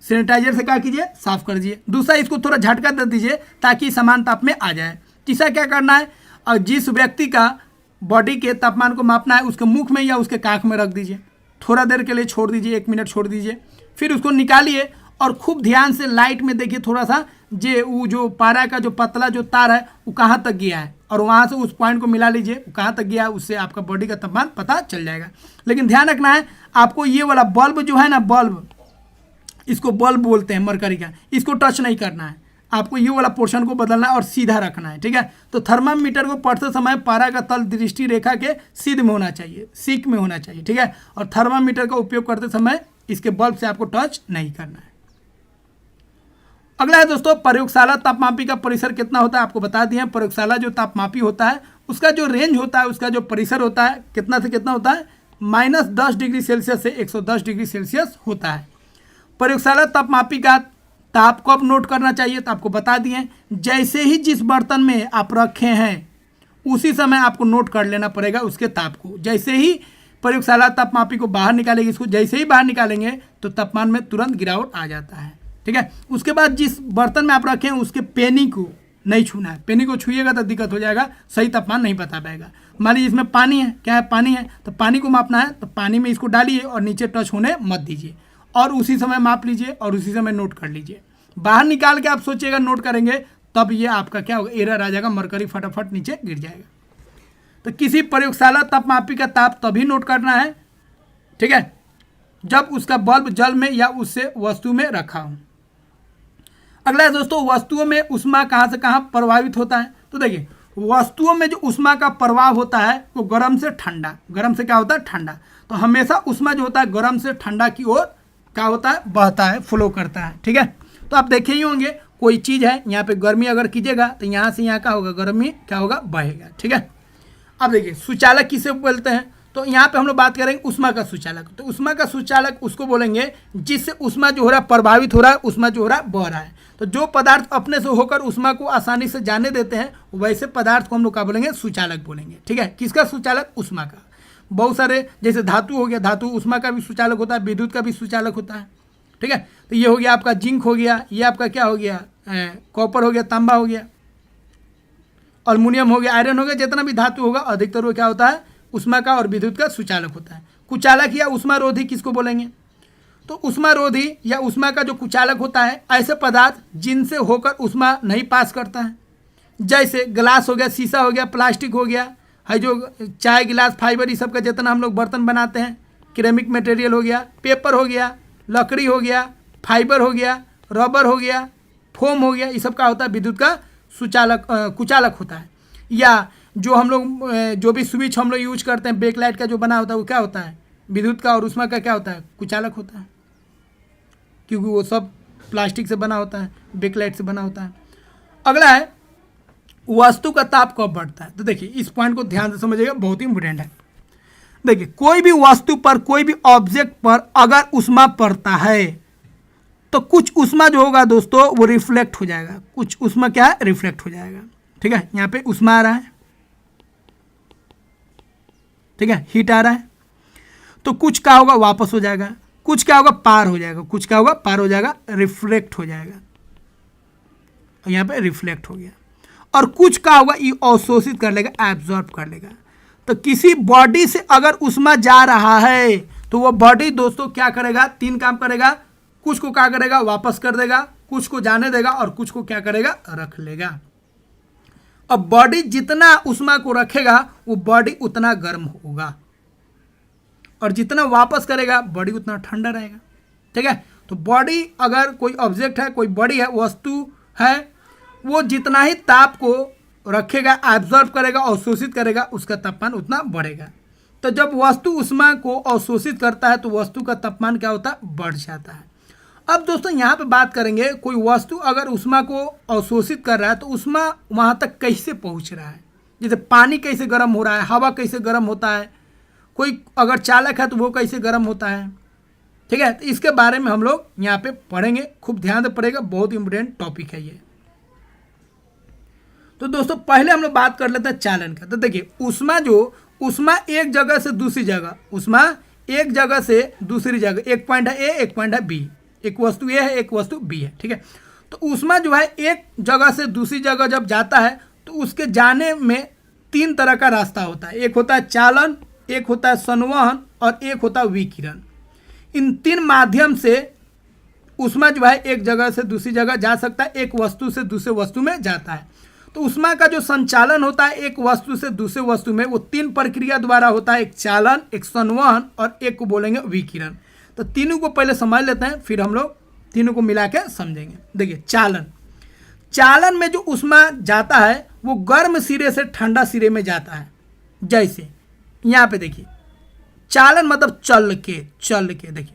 सैनिटाइजर से क्या कीजिए, साफ कर दीजिए। दूसरा, इसको थोड़ा झटका दे दीजिए ताकि समान ताप में आ जाए। तीसरा क्या करना है, और जिस व्यक्ति का बॉडी के तापमान को मापना है उसके मुख में या उसके कांख में रख दीजिए, थोड़ा देर के लिए छोड़ दीजिए, 1 मिनट छोड़ दीजिए, फिर उसको निकालिए और खूब ध्यान से लाइट में देखिए थोड़ा सा, वो जो पारा का जो पतला जो तार है वो कहाँ तक गया है, और वहाँ से उस पॉइंट को मिला लीजिए कहाँ तक गया, उससे आपका बॉडी का तापमान पता चल जाएगा। लेकिन ध्यान रखना है आपको, ये वाला बल्ब जो है ना, बल्ब, इसको बल्ब बोलते हैं मरकरी का, इसको टच नहीं करना है आपको, ये वाला पोर्शन को बदलना है और सीधा रखना है, ठीक है। तो थर्मामीटर को पढ़ते समय पारा का तल दृष्टि रेखा के सीध में होना चाहिए, सीक में होना चाहिए, ठीक है। और थर्मामीटर का उपयोग करते समय इसके बल्ब से आपको टच नहीं करना है। अगला है दोस्तों, प्रयोगशाला तापमापी का परिसर कितना होता है, आपको बता दिए। प्रयोगशाला जो तापमापी होता है उसका जो रेंज होता है, उसका जो परिसर होता है, कितना से कितना होता है, -10 डिग्री सेल्सियस से 110 डिग्री सेल्सियस होता है। प्रयोगशाला तापमापी का ताप कब नोट करना चाहिए, तो आपको बता दिए, जैसे ही जिस बर्तन में आप रखे हैं उसी समय आपको नोट कर लेना पड़ेगा उसके ताप को। जैसे ही प्रयोगशाला तापमापी को बाहर निकालेंगे, इसको जैसे ही बाहर निकालेंगे तो तापमान में तुरंत गिरावट आ जाता है, ठीक है। उसके बाद जिस बर्तन में आप रखे हैं उसके पेनी को नहीं छूना है, पेनी को छूइएगा तो दिक्कत हो जाएगा, सही तापमान नहीं बता पाएगा। मान लीजिए इसमें पानी है, क्या है, पानी है, तो पानी को मापना है तो पानी में इसको डालिए और नीचे टच होने मत दीजिए और उसी समय माप लीजिए और उसी समय नोट कर लीजिए। बाहर निकाल के आप सोचिएगा नोट करेंगे तब ये आपका क्या होगा, एरर आ जाएगा, मरकरी फटाफट नीचे गिर जाएगा। तो किसी प्रयोगशाला तापमापी का ताप तभी नोट करना है, ठीक है, जब उसका बल्ब जल में या उससे वस्तु में रखा हो। अगला है दोस्तों, वस्तुओं में ऊष्मा कहाँ से कहाँ प्रभावित होता है। तो देखिए, वस्तुओं में जो ऊष्मा का प्रभाव होता है वो गर्म से ठंडा, गर्म से क्या होता है, ठंडा। तो हमेशा ऊष्मा जो होता है गर्म से ठंडा की ओर क्या होता है, बहता है, फ्लो करता है, ठीक है। तो आप देखे ही होंगे, कोई चीज़ है यहाँ पे गर्मी अगर कीजिएगा तो यहाँ से यहाँ क्या होगा, गर्मी क्या होगा, बहेगा, ठीक है। अब देखिए, सुचालक किसे बोलते हैं, तो यहाँ पे हम लोग बात करेंगे ऊष्मा का सुचालक। तो ऊष्मा का सुचालक उसको बोलेंगे जिससे ऊष्मा जो हो रहा है प्रभावित हो रहा है, ऊष्मा जो हो रहा है बह रहा है। तो जो पदार्थ अपने से होकर ऊष्मा को आसानी से जाने देते हैं वैसे पदार्थ को हम लोग क्या बोलेंगे, सुचालक बोलेंगे, ठीक है। किसका सुचालक, ऊष्मा का। बहुत सारे जैसे धातु हो गया, धातु ऊष्मा का भी सुचालक होता है, विद्युत का भी सुचालक होता है, ठीक है। तो ये हो गया आपका जिंक हो गया, ये आपका क्या हो गया, कॉपर हो गया, तांबा हो गया, अल्मुनियम हो गया, आयरन हो गया, जितना भी धातु होगा अधिकतर वो क्या होता है, ऊष्मा का और विद्युत का सुचालक होता है। कुचालक या ऊष्मारोधी किसको बोलेंगे, तो ऊष्मारोधी या ऊष्मा का जो कुचालक होता है ऐसे पदार्थ जिनसे होकर ऊष्मा नहीं पास करता है, जैसे ग्लास हो गया, शीशा हो गया, प्लास्टिक हो गया, है जो चाय गिलास फाइबर ये सब का जितना हम लोग बर्तन बनाते हैं, सिरेमिक मटेरियल हो गया, पेपर हो गया, लकड़ी हो गया, फाइबर हो गया, रबर हो गया, फोम हो गया, ये सब का होता है विद्युत का सुचालक, कुचालक होता है। या जो हम लोग जो भी स्विच हम लोग यूज करते हैं, बैकलाइट का जो बना होता है वो क्या होता है, विद्युत का और ऊष्मा का क्या होता है, कुचालक होता है, क्योंकि वो सब प्लास्टिक से बना होता है, बैकलाइट से बना होता है। अगला है, वस्तु का ताप कब बढ़ता है। तो देखिए, इस पॉइंट को ध्यान से समझिएगा, बहुत ही इंपॉर्टेंट है। देखिए, कोई भी वस्तु पर, कोई भी ऑब्जेक्ट पर अगर ऊष्मा पड़ता है तो कुछ ऊष्मा जो होगा दोस्तों वो रिफ्लेक्ट हो जाएगा, कुछ ऊष्मा क्या है, रिफ्लेक्ट हो जाएगा, ठीक है। यहाँ पे ऊष्मा आ रहा है, ठीक है, हीट आ रहा है, तो कुछ क्या होगा, वापस हो जाएगा, कुछ क्या होगा, पार हो जाएगा, कुछ क्या होगा, पार हो जाएगा, रिफ्लेक्ट हो जाएगा, और यहाँ पे रिफ्लेक्ट हो गया, और कुछ क्या होगा, ये अवशोषित कर लेगा, एब्जॉर्ब कर लेगा। तो किसी बॉडी से अगर ऊष्मा जा रहा है तो वो बॉडी दोस्तों क्या करेगा, 3 काम करेगा, कुछ को क्या करेगा, वापस कर देगा, कुछ को जाने देगा और कुछ को क्या करेगा, रख लेगा। अब बॉडी जितना ऊष्मा को रखेगा वो बॉडी उतना गर्म होगा, और जितना वापस करेगा बॉडी उतना ठंडा रहेगा, ठीक है। तो बॉडी अगर कोई ऑब्जेक्ट है, कोई बॉडी है, वस्तु है, वो जितना ही ताप को रखेगा, एब्जॉर्ब करेगा, अवशोषित करेगा, उसका तापमान उतना बढ़ेगा। तो जब वस्तु ऊष्मा को अवशोषित करता है तो वस्तु का तापमान क्या होता है, बढ़ जाता है। अब दोस्तों यहाँ पे बात करेंगे, कोई वस्तु अगर ऊष्मा को अवशोषित कर रहा है तो ऊष्मा वहाँ तक कैसे पहुँच रहा है, जैसे पानी कैसे गर्म हो रहा है, हवा कैसे गर्म होता है, कोई अगर चालक है तो वो कैसे गर्म होता है, ठीक है। तो इसके बारे में हम लोग यहाँ पे पढ़ेंगे, खूब ध्यान से पढ़ेगा, बहुत इंपॉर्टेंट टॉपिक है ये। तो दोस्तों पहले हम लोग बात कर लेते हैं चालन का। तो देखिए, ऊष्मा एक जगह से दूसरी जगह, ऊष्मा एक जगह से दूसरी जगह, एक पॉइंट है ए, एक पॉइंट है बी, एक वस्तु ए है, एक वस्तु बी है, ठीक है। तो ऊष्मा जो है एक जगह से दूसरी जगह जब जाता है तो उसके जाने में 3 तरह का रास्ता होता है, एक होता है चालन, एक होता है संवहन और एक होता है विकिरण। इन 3 माध्यम से ऊष्मा जो है एक जगह से दूसरी जगह जा सकता है, एक वस्तु से दूसरे वस्तु में जाता है। तो ऊष्मा का जो संचालन होता है एक वस्तु से दूसरे वस्तु में, वो 3 प्रक्रिया द्वारा होता है, एक चालन, एक संवहन और एक को बोलेंगे विकिरण। तो तीनों को पहले समझ लेते हैं, फिर हम लोग तीनों को मिला के समझेंगे। देखिए चालन, चालन में जो ऊष्मा जाता है वो गर्म सिरे से ठंडा सिरे में जाता है। जैसे यहाँ पे देखिए चालन मतलब चल के देखिए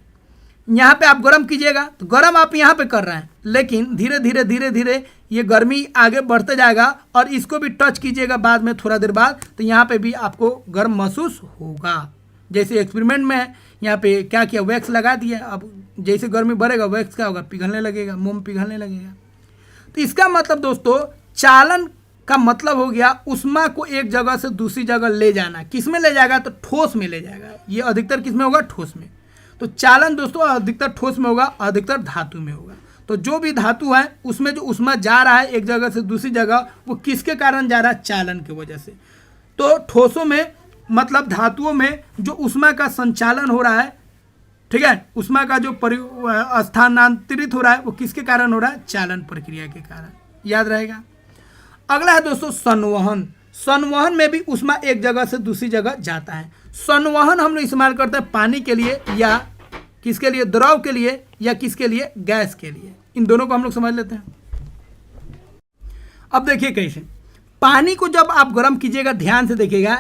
यहाँ पे आप गर्म कीजिएगा तो गर्म आप यहाँ पे कर रहे हैं, लेकिन धीरे धीरे ये गर्मी आगे बढ़ते जाएगा और इसको भी टच कीजिएगा बाद में थोड़ा देर बाद, तो यहाँ पे भी आपको गर्म महसूस होगा। जैसे एक्सपेरिमेंट में यहाँ पे क्या किया, वैक्स लगा दिया, अब जैसे गर्मी बढ़ेगा वैक्स क्या होगा, पिघलने लगेगा, मोम पिघलने लगेगा। तो इसका मतलब दोस्तों चालन का मतलब हो गया ऊष्मा को एक जगह से दूसरी जगह ले जाना। किस में ले जाएगा, तो ठोस में ले जाएगा। ये अधिकतर किस में होगा, ठोस में। तो चालन दोस्तों अधिकतर ठोस में होगा, अधिकतर धातु में होगा। तो जो भी धातु है उसमें जो ऊष्मा जा रहा है एक जगह से दूसरी जगह, वो किसके कारण जा रहा है, चालन की वजह से। तो ठोसों में मतलब धातुओं में जो ऊष्मा का संचालन हो रहा है, ठीक है, ऊष्मा का जो स्थानांतरित हो रहा है वो किसके कारण हो रहा है, चालन प्रक्रिया के कारण। याद रहेगा। अगला है दोस्तों संवहन। संवहन में भी ऊष्मा एक जगह से दूसरी जगह जाता है। संवहन हम लोग इस्तेमाल करते हैं पानी के लिए या किसके लिए, द्रव के लिए या किसके लिए, गैस के लिए। इन दोनों को हम लोग समझ लेते हैं। अब देखिए कैसे पानी को जब आप गर्म कीजिएगा, ध्यान से देखिएगा,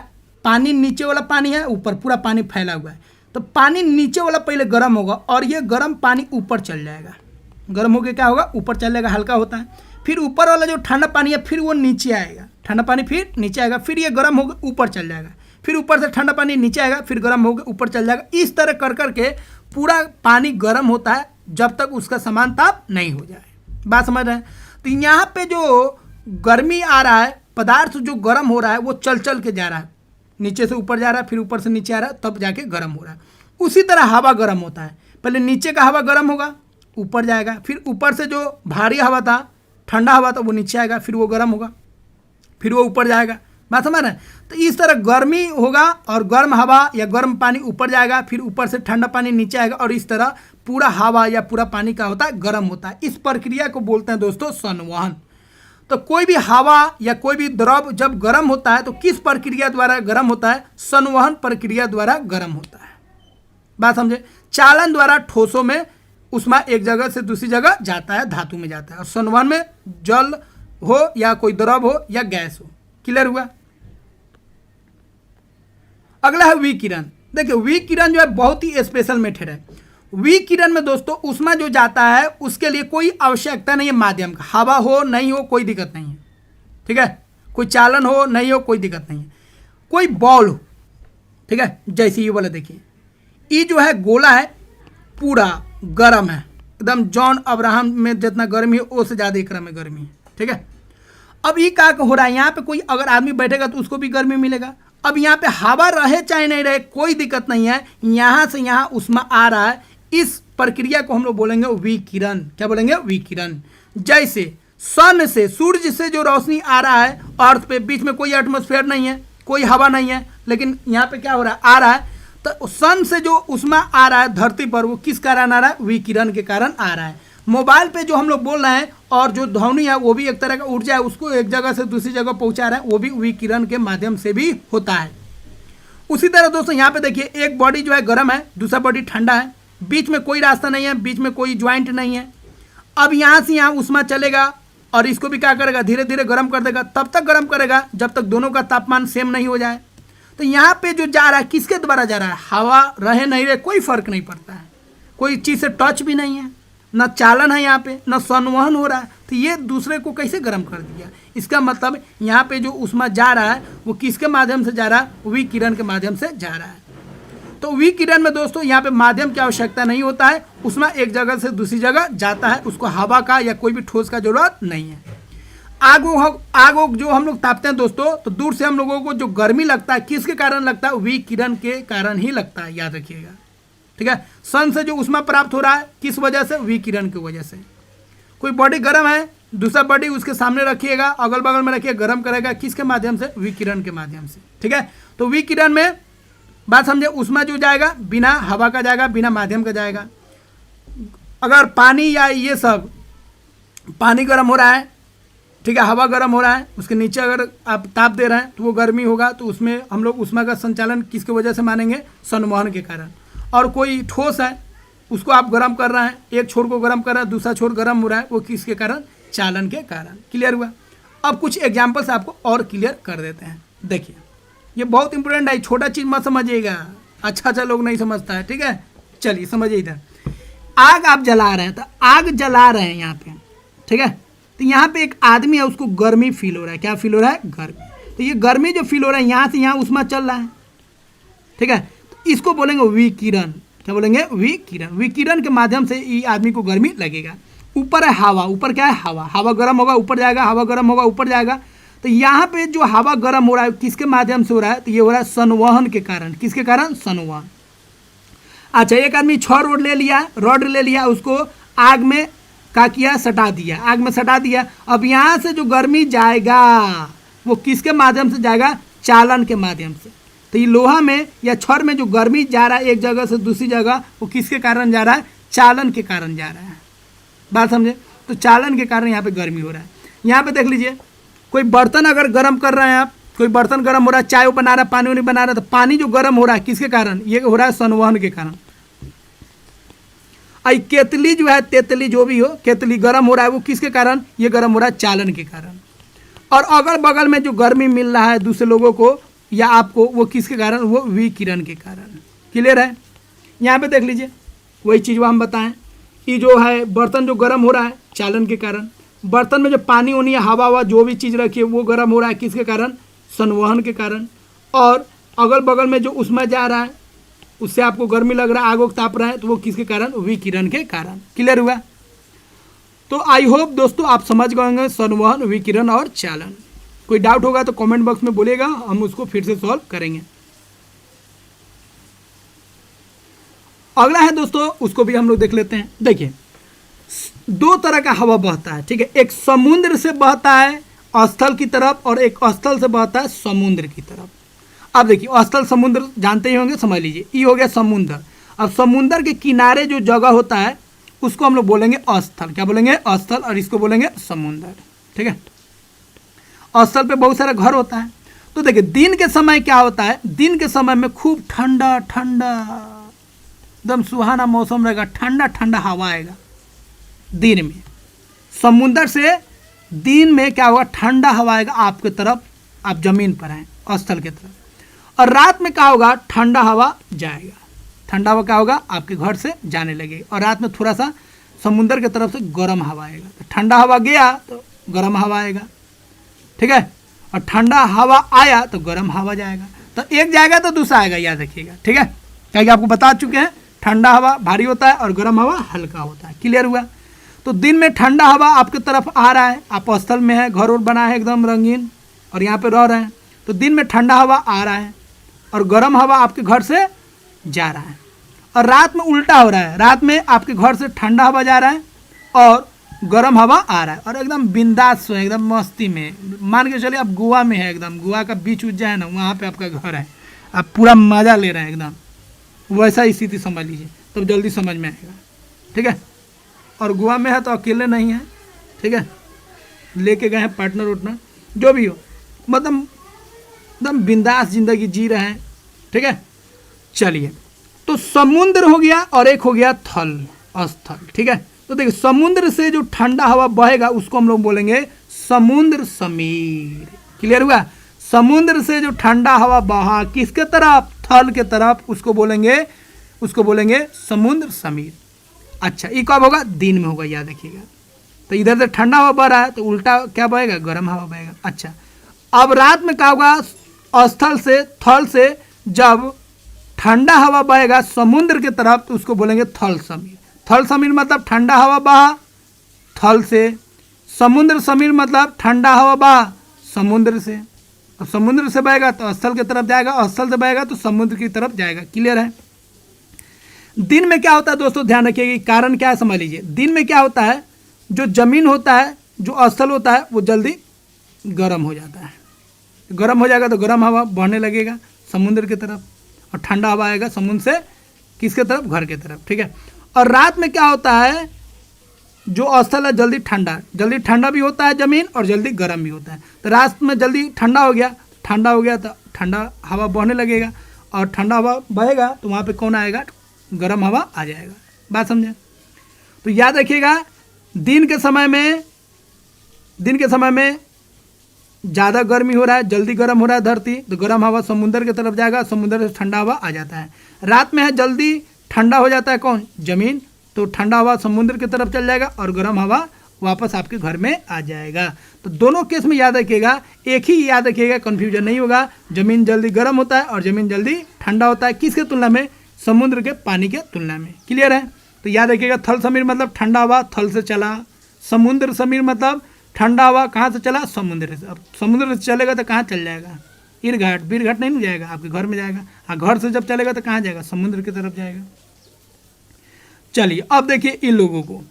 पानी नीचे वाला पानी है, ऊपर पूरा पानी फैला हुआ है। तो पानी नीचे वाला पहले गर्म होगा और ये गर्म पानी ऊपर चल जाएगा। गर्म होकर क्या होगा, ऊपर चल जाएगा, हल्का होता है। फिर ऊपर वाला जो ठंडा पानी है फिर वो नीचे आएगा, ठंडा पानी फिर नीचे आएगा, फिर ये गर्म होकर ऊपर चल जाएगा, फिर ऊपर से ठंडा पानी नीचे आएगा, फिर गर्म होकर ऊपर चल जाएगा। इस तरह कर करके पूरा पानी गर्म होता है जब तक उसका समान ताप नहीं हो जाए। बात समझ रहे हैं। तो यहाँ पे जो गर्मी आ रहा है, पदार्थ जो गर्म हो रहा है वो चल चल के जा रहा है, नीचे से ऊपर जा रहा है, फिर ऊपर से नीचे आ रहा है, तब जाके गर्म हो रहा है। उसी तरह हवा गर्म होता है, पहले नीचे का हवा गर्म होगा, ऊपर जाएगा, फिर ऊपर से जो भारी हवा था, ठंडा हवा था, वो नीचे आएगा, फिर वो गर्म होगा, फिर वो ऊपर जाएगा। बात समझ रहे हैं। तो इस तरह गर्मी होगा और गर्म हवा या गर्म पानी ऊपर जाएगा, फिर ऊपर से ठंडा पानी नीचे आएगा, और इस तरह पूरा हवा या पूरा पानी का होता है, गर्म होता है। इस प्रक्रिया को बोलते हैं दोस्तों संवहन। तो कोई भी हवा या कोई भी द्रव जब गर्म होता है तो किस प्रक्रिया द्वारा गर्म होता है, संवहन प्रक्रिया द्वारा गर्म होता है। बात समझे। चालन द्वारा ठोसों में ऊष्मा एक जगह से दूसरी जगह जाता है, धातु में जाता है, और संवहन में जल हो या कोई द्रव हो या गैस हो। क्लियर हुआ। अगला है विकिरण। देखिए विकिरण जो है बहुत ही स्पेशल मेथड है। विकिरण में दोस्तों ऊष्मा जो जाता है उसके लिए कोई आवश्यकता नहीं है माध्यम का, हवा हो नहीं हो कोई दिक्कत नहीं है, ठीक है, कोई चालन हो नहीं हो कोई दिक्कत नहीं है, कोई बॉल हो, ठीक है। जैसे ये वाला देखिए, ये जो है गोला है पूरा गर्म है एकदम, जॉन अब्राहम में जितना गर्मी है उससे ज़्यादा एकरा में गर्मी है, ठीक है। अब ये क्या हो रहा है, यहाँ पे कोई अगर आदमी बैठेगा तो उसको भी गर्मी मिलेगा। अब यहाँ पे हवा रहे चाहे नहीं रहे कोई दिक्कत नहीं है, यहाँ से यहाँ ऊष्मा आ रहा है। इस प्रक्रिया को हम लोग बोलेंगे विकिरण। क्या बोलेंगे, विकिरण। जैसे सन से, सूर्य से जो रोशनी आ रहा है अर्थ पे, बीच में कोई एटमॉस्फेयर नहीं है, कोई हवा नहीं है, लेकिन यहाँ पे क्या हो रहा है, आ रहा है। तो सन से जो ऊष्मा आ रहा है धरती पर वो किस कारण आ रहा है, विकिरण के कारण आ रहा है। मोबाइल पे जो हम लोग बोल रहे हैं और जो ध्वनि है वो भी एक तरह का ऊर्जा है, उसको एक जगह से दूसरी जगह पहुंचा रहा है, वो भी विकिरण के माध्यम से भी होता है। उसी तरह दोस्तों यहाँ पे देखिए, एक बॉडी जो है गर्म है, दूसरा बॉडी ठंडा है, बीच में कोई रास्ता नहीं है, बीच में कोई ज्वाइंट नहीं है। अब यहाँ से यहाँ ऊष्मा चलेगा और इसको भी क्या करेगा, धीरे धीरे गर्म कर देगा। तब तक गर्म करेगा जब तक दोनों का तापमान सेम नहीं हो जाए। तो यहाँ पे जो जा रहा है किसके द्वारा जा रहा है, हवा रहे नहीं रहे कोई फर्क नहीं पड़ता है, कोई चीज़ से टच भी नहीं है, न चालन है यहाँ पे, न संवहन हो रहा है। तो ये दूसरे को कैसे गर्म कर दिया। इसका मतलब यहाँ पे जो ऊष्मा जा रहा है वो किसके माध्यम से जा रहा है, विकिरण के माध्यम से जा रहा है। तो विकिरण में दोस्तों यहाँ पे माध्यम की आवश्यकता नहीं होता है, ऊष्मा एक जगह से दूसरी जगह जाता है, उसको हवा का या कोई भी ठोस का जरूरत नहीं है। आग जो हम लोग तापते हैं दोस्तों, तो दूर से हम लोगों को जो गर्मी लगता है किसके कारण लगता है, विकिरण के कारण ही लगता है, याद रखिएगा, ठीक है। सन से जो ऊष्मा प्राप्त हो रहा है किस वजह से, विकिरण की वजह से। कोई बॉडी गर्म है, दूसरा बॉडी उसके सामने रखिएगा, अगल बगल में रखिए, गर्म करेगा किसके माध्यम से, विकिरण के माध्यम से, ठीक है। तो विकिरण में बात समझे, ऊष्मा जो जाएगा बिना हवा का जाएगा, बिना माध्यम का जाएगा। अगर पानी या ये सब, पानी गर्म हो रहा है ठीक है, हवा गर्म हो रहा है, उसके नीचे अगर आप ताप दे रहे हैं तो वो गर्मी होगा, तो उसमें हम लोग ऊष्मा का संचालन किसके वजह से मानेंगे, संवहन के कारण। और कोई ठोस है, उसको आप गर्म कर रहे हैं, एक छोर को गर्म कर रहे हैं, दूसरा छोर गर्म हो रहा है, वो किसके कारण, चालन के कारण। क्लियर हुआ। अब कुछ एग्जाम्पल्स आपको और क्लियर कर देते हैं। देखिए ये बहुत इंपॉर्टेंट है, छोटा चीज़ मत समझिएगा, अच्छा लोग नहीं समझता है। ठीक है, चलिए समझिए। इधर आग आप जला रहे हैं, तो आग जला रहे हैं यहाँ पे, ठीक है, तो यहाँ पे एक आदमी है, उसको गर्मी फील हो रहा है। क्या फील हो रहा है, गर्मी। तो ये गर्मी जो फील हो रहा है, यहाँ से यहाँ ऊष्मा चल रहा है। ठीक है, तो इसको बोलेंगे विकिरण। क्या बोलेंगे, विकिरण। विकिरण के माध्यम से ये आदमी को गर्मी लगेगा। ऊपर है हवा, ऊपर क्या है, हवा। हवा गर्म होगा ऊपर जाएगा, हवा गर्म होगा ऊपर जाएगा। तो यहाँ पे जो हवा गर्म हो रहा है किसके माध्यम से हो रहा है, तो ये हो रहा है संवहन के कारण। किसके कारण, संवहन। अच्छा, एक आदमी 6 रॉड ले लिया, उसको आग में क्या किया, सटा दिया, आग में सटा दिया। अब यहाँ से जो गर्मी जाएगा वो किसके माध्यम से जाएगा, चालन के माध्यम से। तो ये लोहा में या छड़ में जो गर्मी जा रहा है एक जगह से दूसरी जगह, वो किसके कारण जा रहा है, चालन के कारण जा रहा है। बात समझे, तो चालन के कारण यहाँ पे गर्मी हो रहा है। यहाँ पे देख लीजिए, कोई बर्तन अगर गर्म कर रहे हैं आप, कोई बर्तन गर्म हो रहा है, चाय बना रहा है, पानी बना रहा है, तो पानी जो गर्म हो रहा है किसके कारण, ये हो रहा है संवहन के कारण। आई केतली जो है, तेतली जो भी हो, केतली गर्म हो रहा है, वो किसके कारण, ये गर्म हो रहा है चालन के कारण। और अगल बगल में जो गर्मी मिल रहा है दूसरे लोगों को या आपको, वो किसके कारण, वो विकिरण के कारण। क्लियर है। यहाँ पे देख लीजिए, वही चीज़ वो हम बताएं, ये जो है बर्तन जो गर्म हो रहा है चालन के कारण। बर्तन में जो पानी होनी है, हवा जो भी चीज़ रखी है, वो गर्म हो रहा है किसके कारण, संवहन के कारण। और अगल बगल में जो ऊष्मा जा रहा है, उससे आपको गर्मी लग रहा है, आग ताप रहा है, तो वो किसके कारण, विकिरण के कारण। क्लियर हुआ। तो आई होप दोस्तों आप समझ गए होंगे संवहन, विकिरण और चालन। कोई डाउट होगा तो कमेंट बॉक्स में बोलिएगा, हम उसको फिर से सॉल्व करेंगे। अगला है दोस्तों, उसको भी हम लोग देख लेते हैं। देखिए 2 तरह का हवा बहता है। ठीक है, एक समुद्र से बहता है स्थल की तरफ, और एक स्थल से बहता है समुद्र की तरफ। अब देखिए स्थल समुद्र जानते ही होंगे, समझ लीजिए, ये हो गया समुद्र। अब समुद्र के किनारे जो जगह होता है उसको हम लोग बोलेंगे स्थल। क्या बोलेंगे, स्थल। और इसको बोलेंगे समुद्र। ठीक है, स्थल पे बहुत सारा घर होता है। तो देखिए दिन के समय क्या होता है, दिन के समय में खूब ठंडा ठंडा एकदम सुहाना मौसम रहेगा, ठंडा ठंडा हवा आएगा दिन में। समुद्र से दिन में क्या होगा, ठंडा हवा आएगा आपके तरफ, आप जमीन पर हैं स्थल की तरफ। और रात में क्या होगा, ठंडा हवा जाएगा। ठंडा हवा क्या होगा, आपके घर से जाने लगेगी। और रात में थोड़ा सा समुद्र की तरफ से गर्म हवा आएगा। तो ठंडा हवा गया तो गर्म हवा आएगा। ठीक है, और ठंडा हवा आया तो गर्म हवा जाएगा। तो एक जाएगा तो दूसरा आएगा, याद रखिएगा। ठीक है, क्या आपको बता चुके हैं, ठंडा हवा भारी होता है और गर्म हवा हल्का होता है। क्लियर हुआ। तो दिन में ठंडा हवा आपके तरफ आ रहा है, आप स्थल में है, घर और बना है एकदम रंगीन, और यहाँ पे रह रहे हैं, तो दिन में ठंडा हवा आ रहा है और गर्म हवा आपके घर से जा रहा है। और रात में उल्टा हो रहा है, रात में आपके घर से ठंडा हवा जा रहा है और गर्म हवा आ रहा है, और एकदम बिंदास है, एकदम मस्ती में। मान के चलिए आप गोवा में है, एकदम गोवा का बीच उज्जा है ना, वहाँ पे आपका घर है, आप पूरा मज़ा ले रहे हैं एकदम, वैसा स्थिति समझ लीजिए, तब जल्दी समझ में आएगा। ठीक है, और गोवा में है तो अकेले नहीं है। ठीक है, लेके गए हैं पार्टनर उटनर, जो भी हो, मतलब एकदम बिंदास जिंदगी जी रहे हैं। ठीक है, चलिए, तो समुद्र हो गया और एक हो गया थल, स्थल। ठीक है, तो देखिए समुद्र से जो ठंडा हवा बहेगा उसको हम लोग बोलेंगे समुद्र समीर। क्लियर हुआ। समुद्र से जो ठंडा हवा बहा किसके तरफ, थल के तरफ, उसको बोलेंगे समुद्र समीर। अच्छा, ये कब होगा, दिन में होगा, याद रखिएगा। तो इधर से ठंडा हवा बह रहा है तो उल्टा क्या बहेगा, गर्म हवा बहेगा। अच्छा, अब रात में क्या होगा, स्थल से थल से जब ठंडा हवा बहेगा समुद्र की तरफ तो उसको बोलेंगे थल समीर। थल समीर मतलब ठंडा हवा बहा थल से, समुद्र समीर मतलब ठंडा हवा बहा समुद्र से। अब समुद्र से बहेगा तो स्थल की तरफ जाएगा, स्थल से बहेगा तो समुद्र की तरफ जाएगा। क्लियर है। दिन में क्या होता है दोस्तों, ध्यान रखिएगा, कारण क्या है समझ लीजिए। दिन में क्या होता है, जो जमीन होता है, जो स्थल होता है, वो जल्दी गर्म हो जाता है। गर्म हो जाएगा तो गर्म हवा बहने लगेगा समुद्र की तरफ, और ठंडा हवा आएगा समुद्र से किसके तरफ, घर की तरफ। ठीक है, और रात में क्या होता है, जो अस्थल है जल्दी ठंडा भी होता है ज़मीन और जल्दी गर्म भी होता है। तो रात में जल्दी ठंडा हो गया तो ठंडा हवा बहने लगेगा, और ठंडा हवा बहेगा तो वहाँ पे कौन आएगा, गर्म हवा आ जाएगा। बात समझे? तो याद रखिएगा, दिन के समय में ज़्यादा गर्मी हो रहा है, जल्दी गर्म हो रहा है धरती, तो गर्म हवा समुंदर की तरफ जाएगा, समुंदर से ठंडा हवा आ जाता है। रात में है जल्दी ठंडा हो जाता है कौन, ज़मीन, तो ठंडा हवा समुद्र की तरफ चल जाएगा और गर्म हवा वापस आपके घर में आ जाएगा। तो दोनों केस में याद रखिएगा, एक ही याद रखिएगा, कन्फ्यूजन नहीं होगा। ज़मीन जल्दी गर्म होता है और ज़मीन जल्दी ठंडा होता है, किसके तुलना में, समुद्र के पानी के तुलना में। क्लियर है? तो याद रखिएगा, थल समीर मतलब ठंडा हवा थल से चला, समुद्र समीर मतलब ठंडा हवा कहाँ से चला, समुद्र से। अब समुद्र से चलेगा तो कहाँ चल जाएगा, इरघाट बीरघाट नहीं जाएगा, आपके घर में जाएगा। हाँ, घर से जब चलेगा तो कहाँ जाएगा, समुद्र की तरफ जाएगा। चलिए अब देखिए इन लोगों को,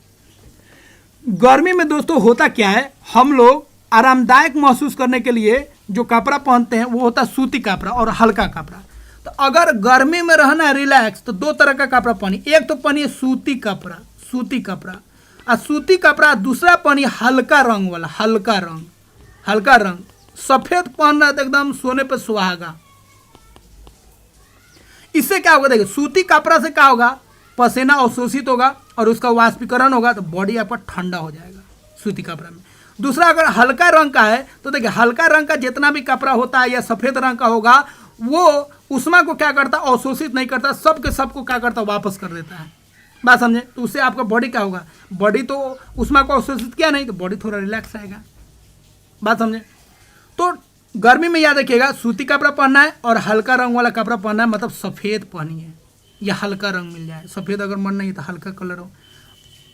गर्मी में दोस्तों होता क्या है, हम लोग आरामदायक महसूस करने के लिए जो कपड़ा पहनते हैं वो होता है सूती कपड़ा और हल्का कपड़ा। तो अगर गर्मी में रहना है रिलैक्स, तो दो तरह का कपड़ा पहनिए। एक तो पहनिए सूती कपड़ा और सूती कपड़ा, दूसरा पहनिए हल्का रंग वाला, हल्का रंग। सफ़ेद पहनना तो एकदम सोने पर सुहागा। इससे क्या होगा, देखिए सूती कपड़ा से क्या होगा, पसीना अवशोषित होगा और उसका वाष्पीकरण होगा, तो बॉडी आपका ठंडा हो जाएगा सूती कपड़ा में। दूसरा अगर हल्का रंग का है तो देखिए, हल्का रंग का जितना भी कपड़ा होता है या सफ़ेद रंग का होगा, वो ऊष्मा को क्या करता है, अवशोषित नहीं करता, सबको क्या करता है, वापस कर देता है। बात समझे? तो उससे आपका बॉडी क्या होगा, बॉडी तो ऊष्मा को अवशोषित किया नहीं, तो बॉडी थोड़ा रिलैक्स आएगा। बात समझे? तो गर्मी में याद रखिएगा, सूती कपड़ा पहनना है और हल्का रंग वाला कपड़ा पहनना है, मतलब सफ़ेद पहनिए या हल्का रंग मिल जाए। सफ़ेद अगर मन नहीं तो हल्का कलर हो।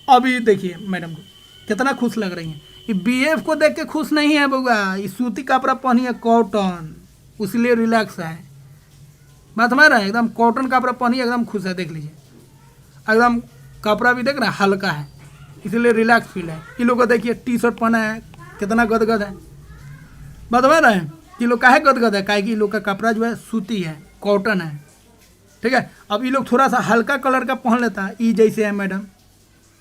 अभी देखिए मैडम को कितना खुश लग रही हैं, ये BF को देख के खुश नहीं है बउआ, ये सूती कपड़ा पहनी है कॉटन, उसलिए रिलैक्स है। बात हमारा है, एकदम कॉटन कपड़ा पहनी एकदम खुश है। देख लीजिए एकदम कपड़ा भी देख रहे हैं हल्का है, इसलिए रिलैक्स फील है। ये लोग को देखिए टी-शर्ट पहना है, कितना गदगद है। बात हमारा है, ये लोग काहे गदगद है, काहे कि ये लोग का कपड़ा जो है सूती है, कॉटन है। ठीक है, अब ये लोग थोड़ा सा हल्का कलर का पहन लेता है, ये जैसे है मैडम,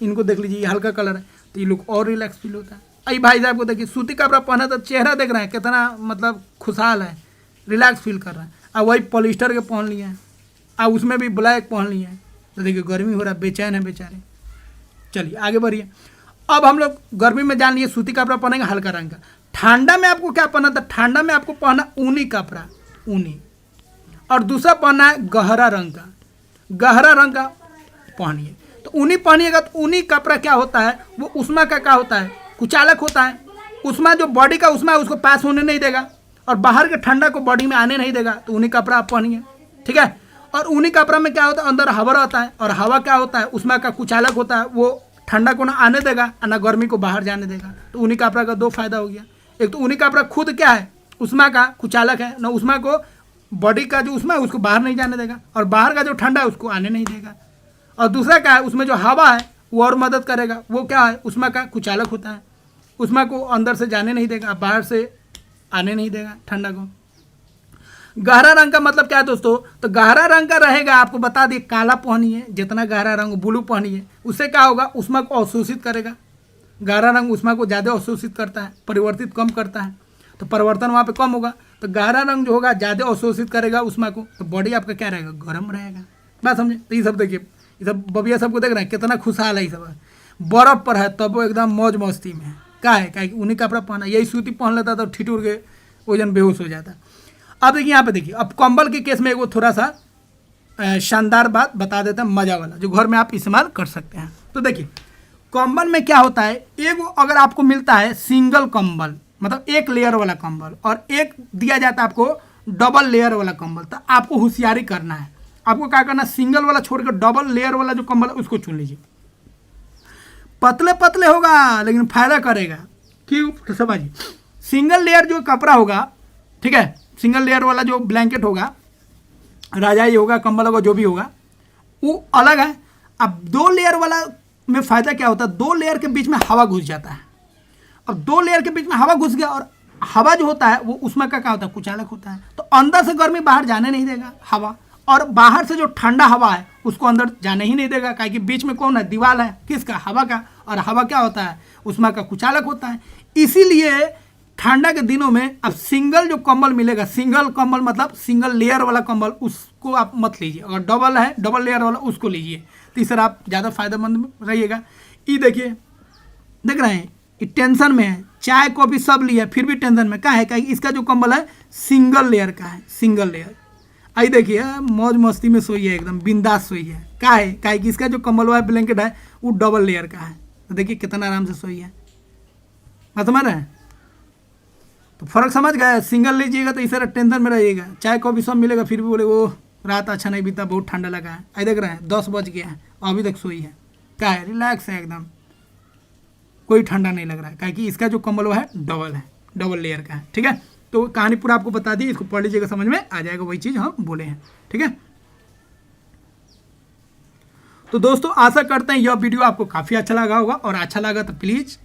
इनको देख लीजिए, ये हल्का कलर है, तो ये लोग और रिलैक्स फील होता है। आई भाई साहब को देखिए, सूती कपड़ा पहना तो चेहरा देख रहे हैं कितना मतलब खुशहाल है, रिलैक्स फील कर रहा है। अब वही पॉलिस्टर के पहन लिए हैं, अब उसमें भी ब्लैक पहन लिए हैं, तो देखिए गर्मी हो रहा है, बेचैन है बेचारे। चलिए आगे बढ़िए। अब हम लोग गर्मी में जान लिए सूती कपड़ा पहनेंगे हल्का रंग का। ठंडा में आपको क्या पहना था, ठंडा में आपको पहना ऊनी कपड़ा, ऊनी, और दूसरा पहनना है गहरा रंग का पहनिए। तो ऊनी पहनिएगा तो ऊनी कपड़ा क्या होता है, वो ऊष्मा का क्या होता है, कुचालक होता है। ऊष्मा जो बॉडी का ऊष्मा है उसको पास होने नहीं देगा और बाहर के ठंडा को बॉडी में आने नहीं देगा, तो ऊनी कपड़ा आप पहनिए। ठीक है, और ऊनी कपड़ा में क्या होता है, अंदर हवा रहता है, और हवा क्या होता है, ऊष्मा का कुचालक होता है, वो ठंडा को ना आने देगा और ना गर्मी को बाहर जाने देगा। तो ऊनी कपड़ा का दो फायदा हो गया। एक तो ऊनी कपड़ा खुद क्या है, ऊष्मा का कुचालक है, ना ऊष्मा को बॉडी का जो ऊष्मा है उसको बाहर नहीं जाने देगा, और बाहर का जो ठंडा है उसको आने नहीं देगा। और दूसरा क्या है, उसमें जो हवा है वो और मदद करेगा, वो क्या है, ऊष्मा का कुचालक होता है, ऊष्मा को अंदर से जाने नहीं देगा, बाहर से आने नहीं देगा ठंडा को। गहरा रंग का मतलब क्या है दोस्तों, तो गहरा रंग का रहेगा, आपको बता दिए, काला पहनिए, जितना गहरा रंग, ब्लू पहनिए, उससे क्या होगा, ऊष्मा को अवशोषित करेगा। गहरा रंग ऊष्मा को ज़्यादा अवशोषित करता है, परिवर्तित कम करता है, तो परिवर्तन वहाँ पे कम होगा। तो गहरा रंग जो होगा ज़्यादा अवशोषित करेगा ऊष्मा को, तो बॉडी आपका क्या रहेगा, गर्म रहेगा। बात समझे? तो ये सब देखिए, ये सब बबिया सबको देख रहे हैं कितना खुशहाल है, ये सब बर्फ़ पर है तब वो एकदम मौज मस्ती में है। क्या है, क्या उन्हीं कपड़ा पहना, यही सूती पहन लेता तो ठिठुर के वजन बेहोश हो जाता। अब देखिए यहाँ पे देखिए, अब कंबल के केस में वो थोड़ा सा शानदार बात बता देते हैं, मज़ा वाला, जो घर में आप इस्तेमाल कर सकते हैं। तो देखिए कंबल में क्या होता है, एक अगर आपको मिलता है सिंगल कंबल, मतलब एक लेयर वाला कंबल, और एक दिया जाता है आपको डबल लेयर वाला कंबल, तो आपको होशियारी करना है। आपको क्या करना है, सिंगल वाला छोड़कर डबल लेयर वाला जो कंबल है उसको चुन लीजिए। पतले पतले होगा लेकिन फायदा करेगा, क्यों, तो समझिए, सिंगल लेयर जो कपड़ा होगा, ठीक है, सिंगल लेयर वाला जो ब्लैंकेट होगा, रजाई होगा, कंबल होगा, जो भी होगा वो अलग है। अब दो लेयर वाला में फ़ायदा क्या होता है, दो लेयर के बीच में हवा घुस जाता है। अब दो लेयर के बीच में हवा घुस गया, और हवा जो होता है वो उसमें क्या होता है, कुचालक होता है, तो अंदर से गर्मी बाहर जाने नहीं देगा हवा, और बाहर से जो ठंडा हवा है उसको अंदर जाने ही नहीं देगा, काहे कि बीच में कौन है, दीवार है, किसका, हवा का। और हवा क्या होता है, उष्मा का कुचालक होता है। इसीलिए ठंडा के दिनों में अब सिंगल जो कंबल मिलेगा, सिंगल कंबल मतलब सिंगल लेयर वाला कंबल, उसको आप मत लीजिए। और डबल है, डबल लेयर वाला, उसको लीजिए। तो इससे आप ज़्यादा फायदेमंद रहिएगा। ये देखिए, देख रहे हैं, ये टेंशन में है, चाय कॉफी सब लिया फिर भी टेंशन में क्या है, क्या इसका जो कंबल है सिंगल लेयर का है, सिंगल लेयर। आई देखिए मौज मस्ती में सोई है, एकदम बिंदास सोई है। क्या है, क्या कि इसका जो कंबल है, ब्लैंकेट है, वो डबल लेयर का है। तो देखिए कितना आराम से सोई है, बात समझ रहे हैं। तो फर्क समझ गए, सिंगल लीजिएगा तो इस तरह टेंशन में रहिएगा, चाय कॉफी सब मिलेगा फिर भी बोले वो रात अच्छा नहीं बीता, बहुत ठंडा लगा है। आई देख रहे हैं 10 बज गया है, अभी तक सोई है। क्या है, रिलैक्स है एकदम, कोई ठंडा नहीं लग रहा है, क्या कि इसका जो कंबल है डबल है, डबल लेयर का है। ठीक है, तो कहानी पूरा आपको बता दी, इसको पढ़ लीजिएगा, समझ में आ जाएगा वही चीज़ हम बोले हैं। ठीक है, तो दोस्तों आशा करते हैं यह वीडियो आपको काफ़ी अच्छा लगा होगा, और अच्छा लगा तो प्लीज़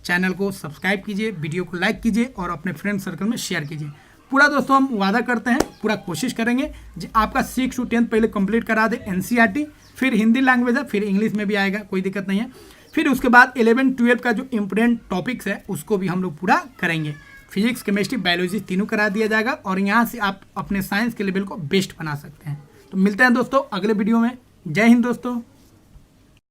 चैनल को सब्सक्राइब कीजिए, वीडियो को लाइक कीजिए और अपने फ्रेंड सर्कल में शेयर कीजिए। पूरा दोस्तों हम वादा करते हैं, पूरा कोशिश करेंगे जी आपका 6 to 10 पहले कंप्लीट करा दे NCERT, फिर हिंदी लैंग्वेज है, फिर इंग्लिश में भी आएगा, कोई दिक्कत नहीं है। फिर उसके बाद 11-12 का जो इम्पोर्टेंट टॉपिक्स है उसको भी हम लोग पूरा करेंगे। फिजिक्स, केमिस्ट्री, बायोलॉजी तीनों करा दिया जाएगा, और यहाँ से आप अपने साइंस के लेवल को बेस्ट बना सकते हैं। तो मिलते हैं दोस्तों अगले वीडियो में। जय हिंद दोस्तों।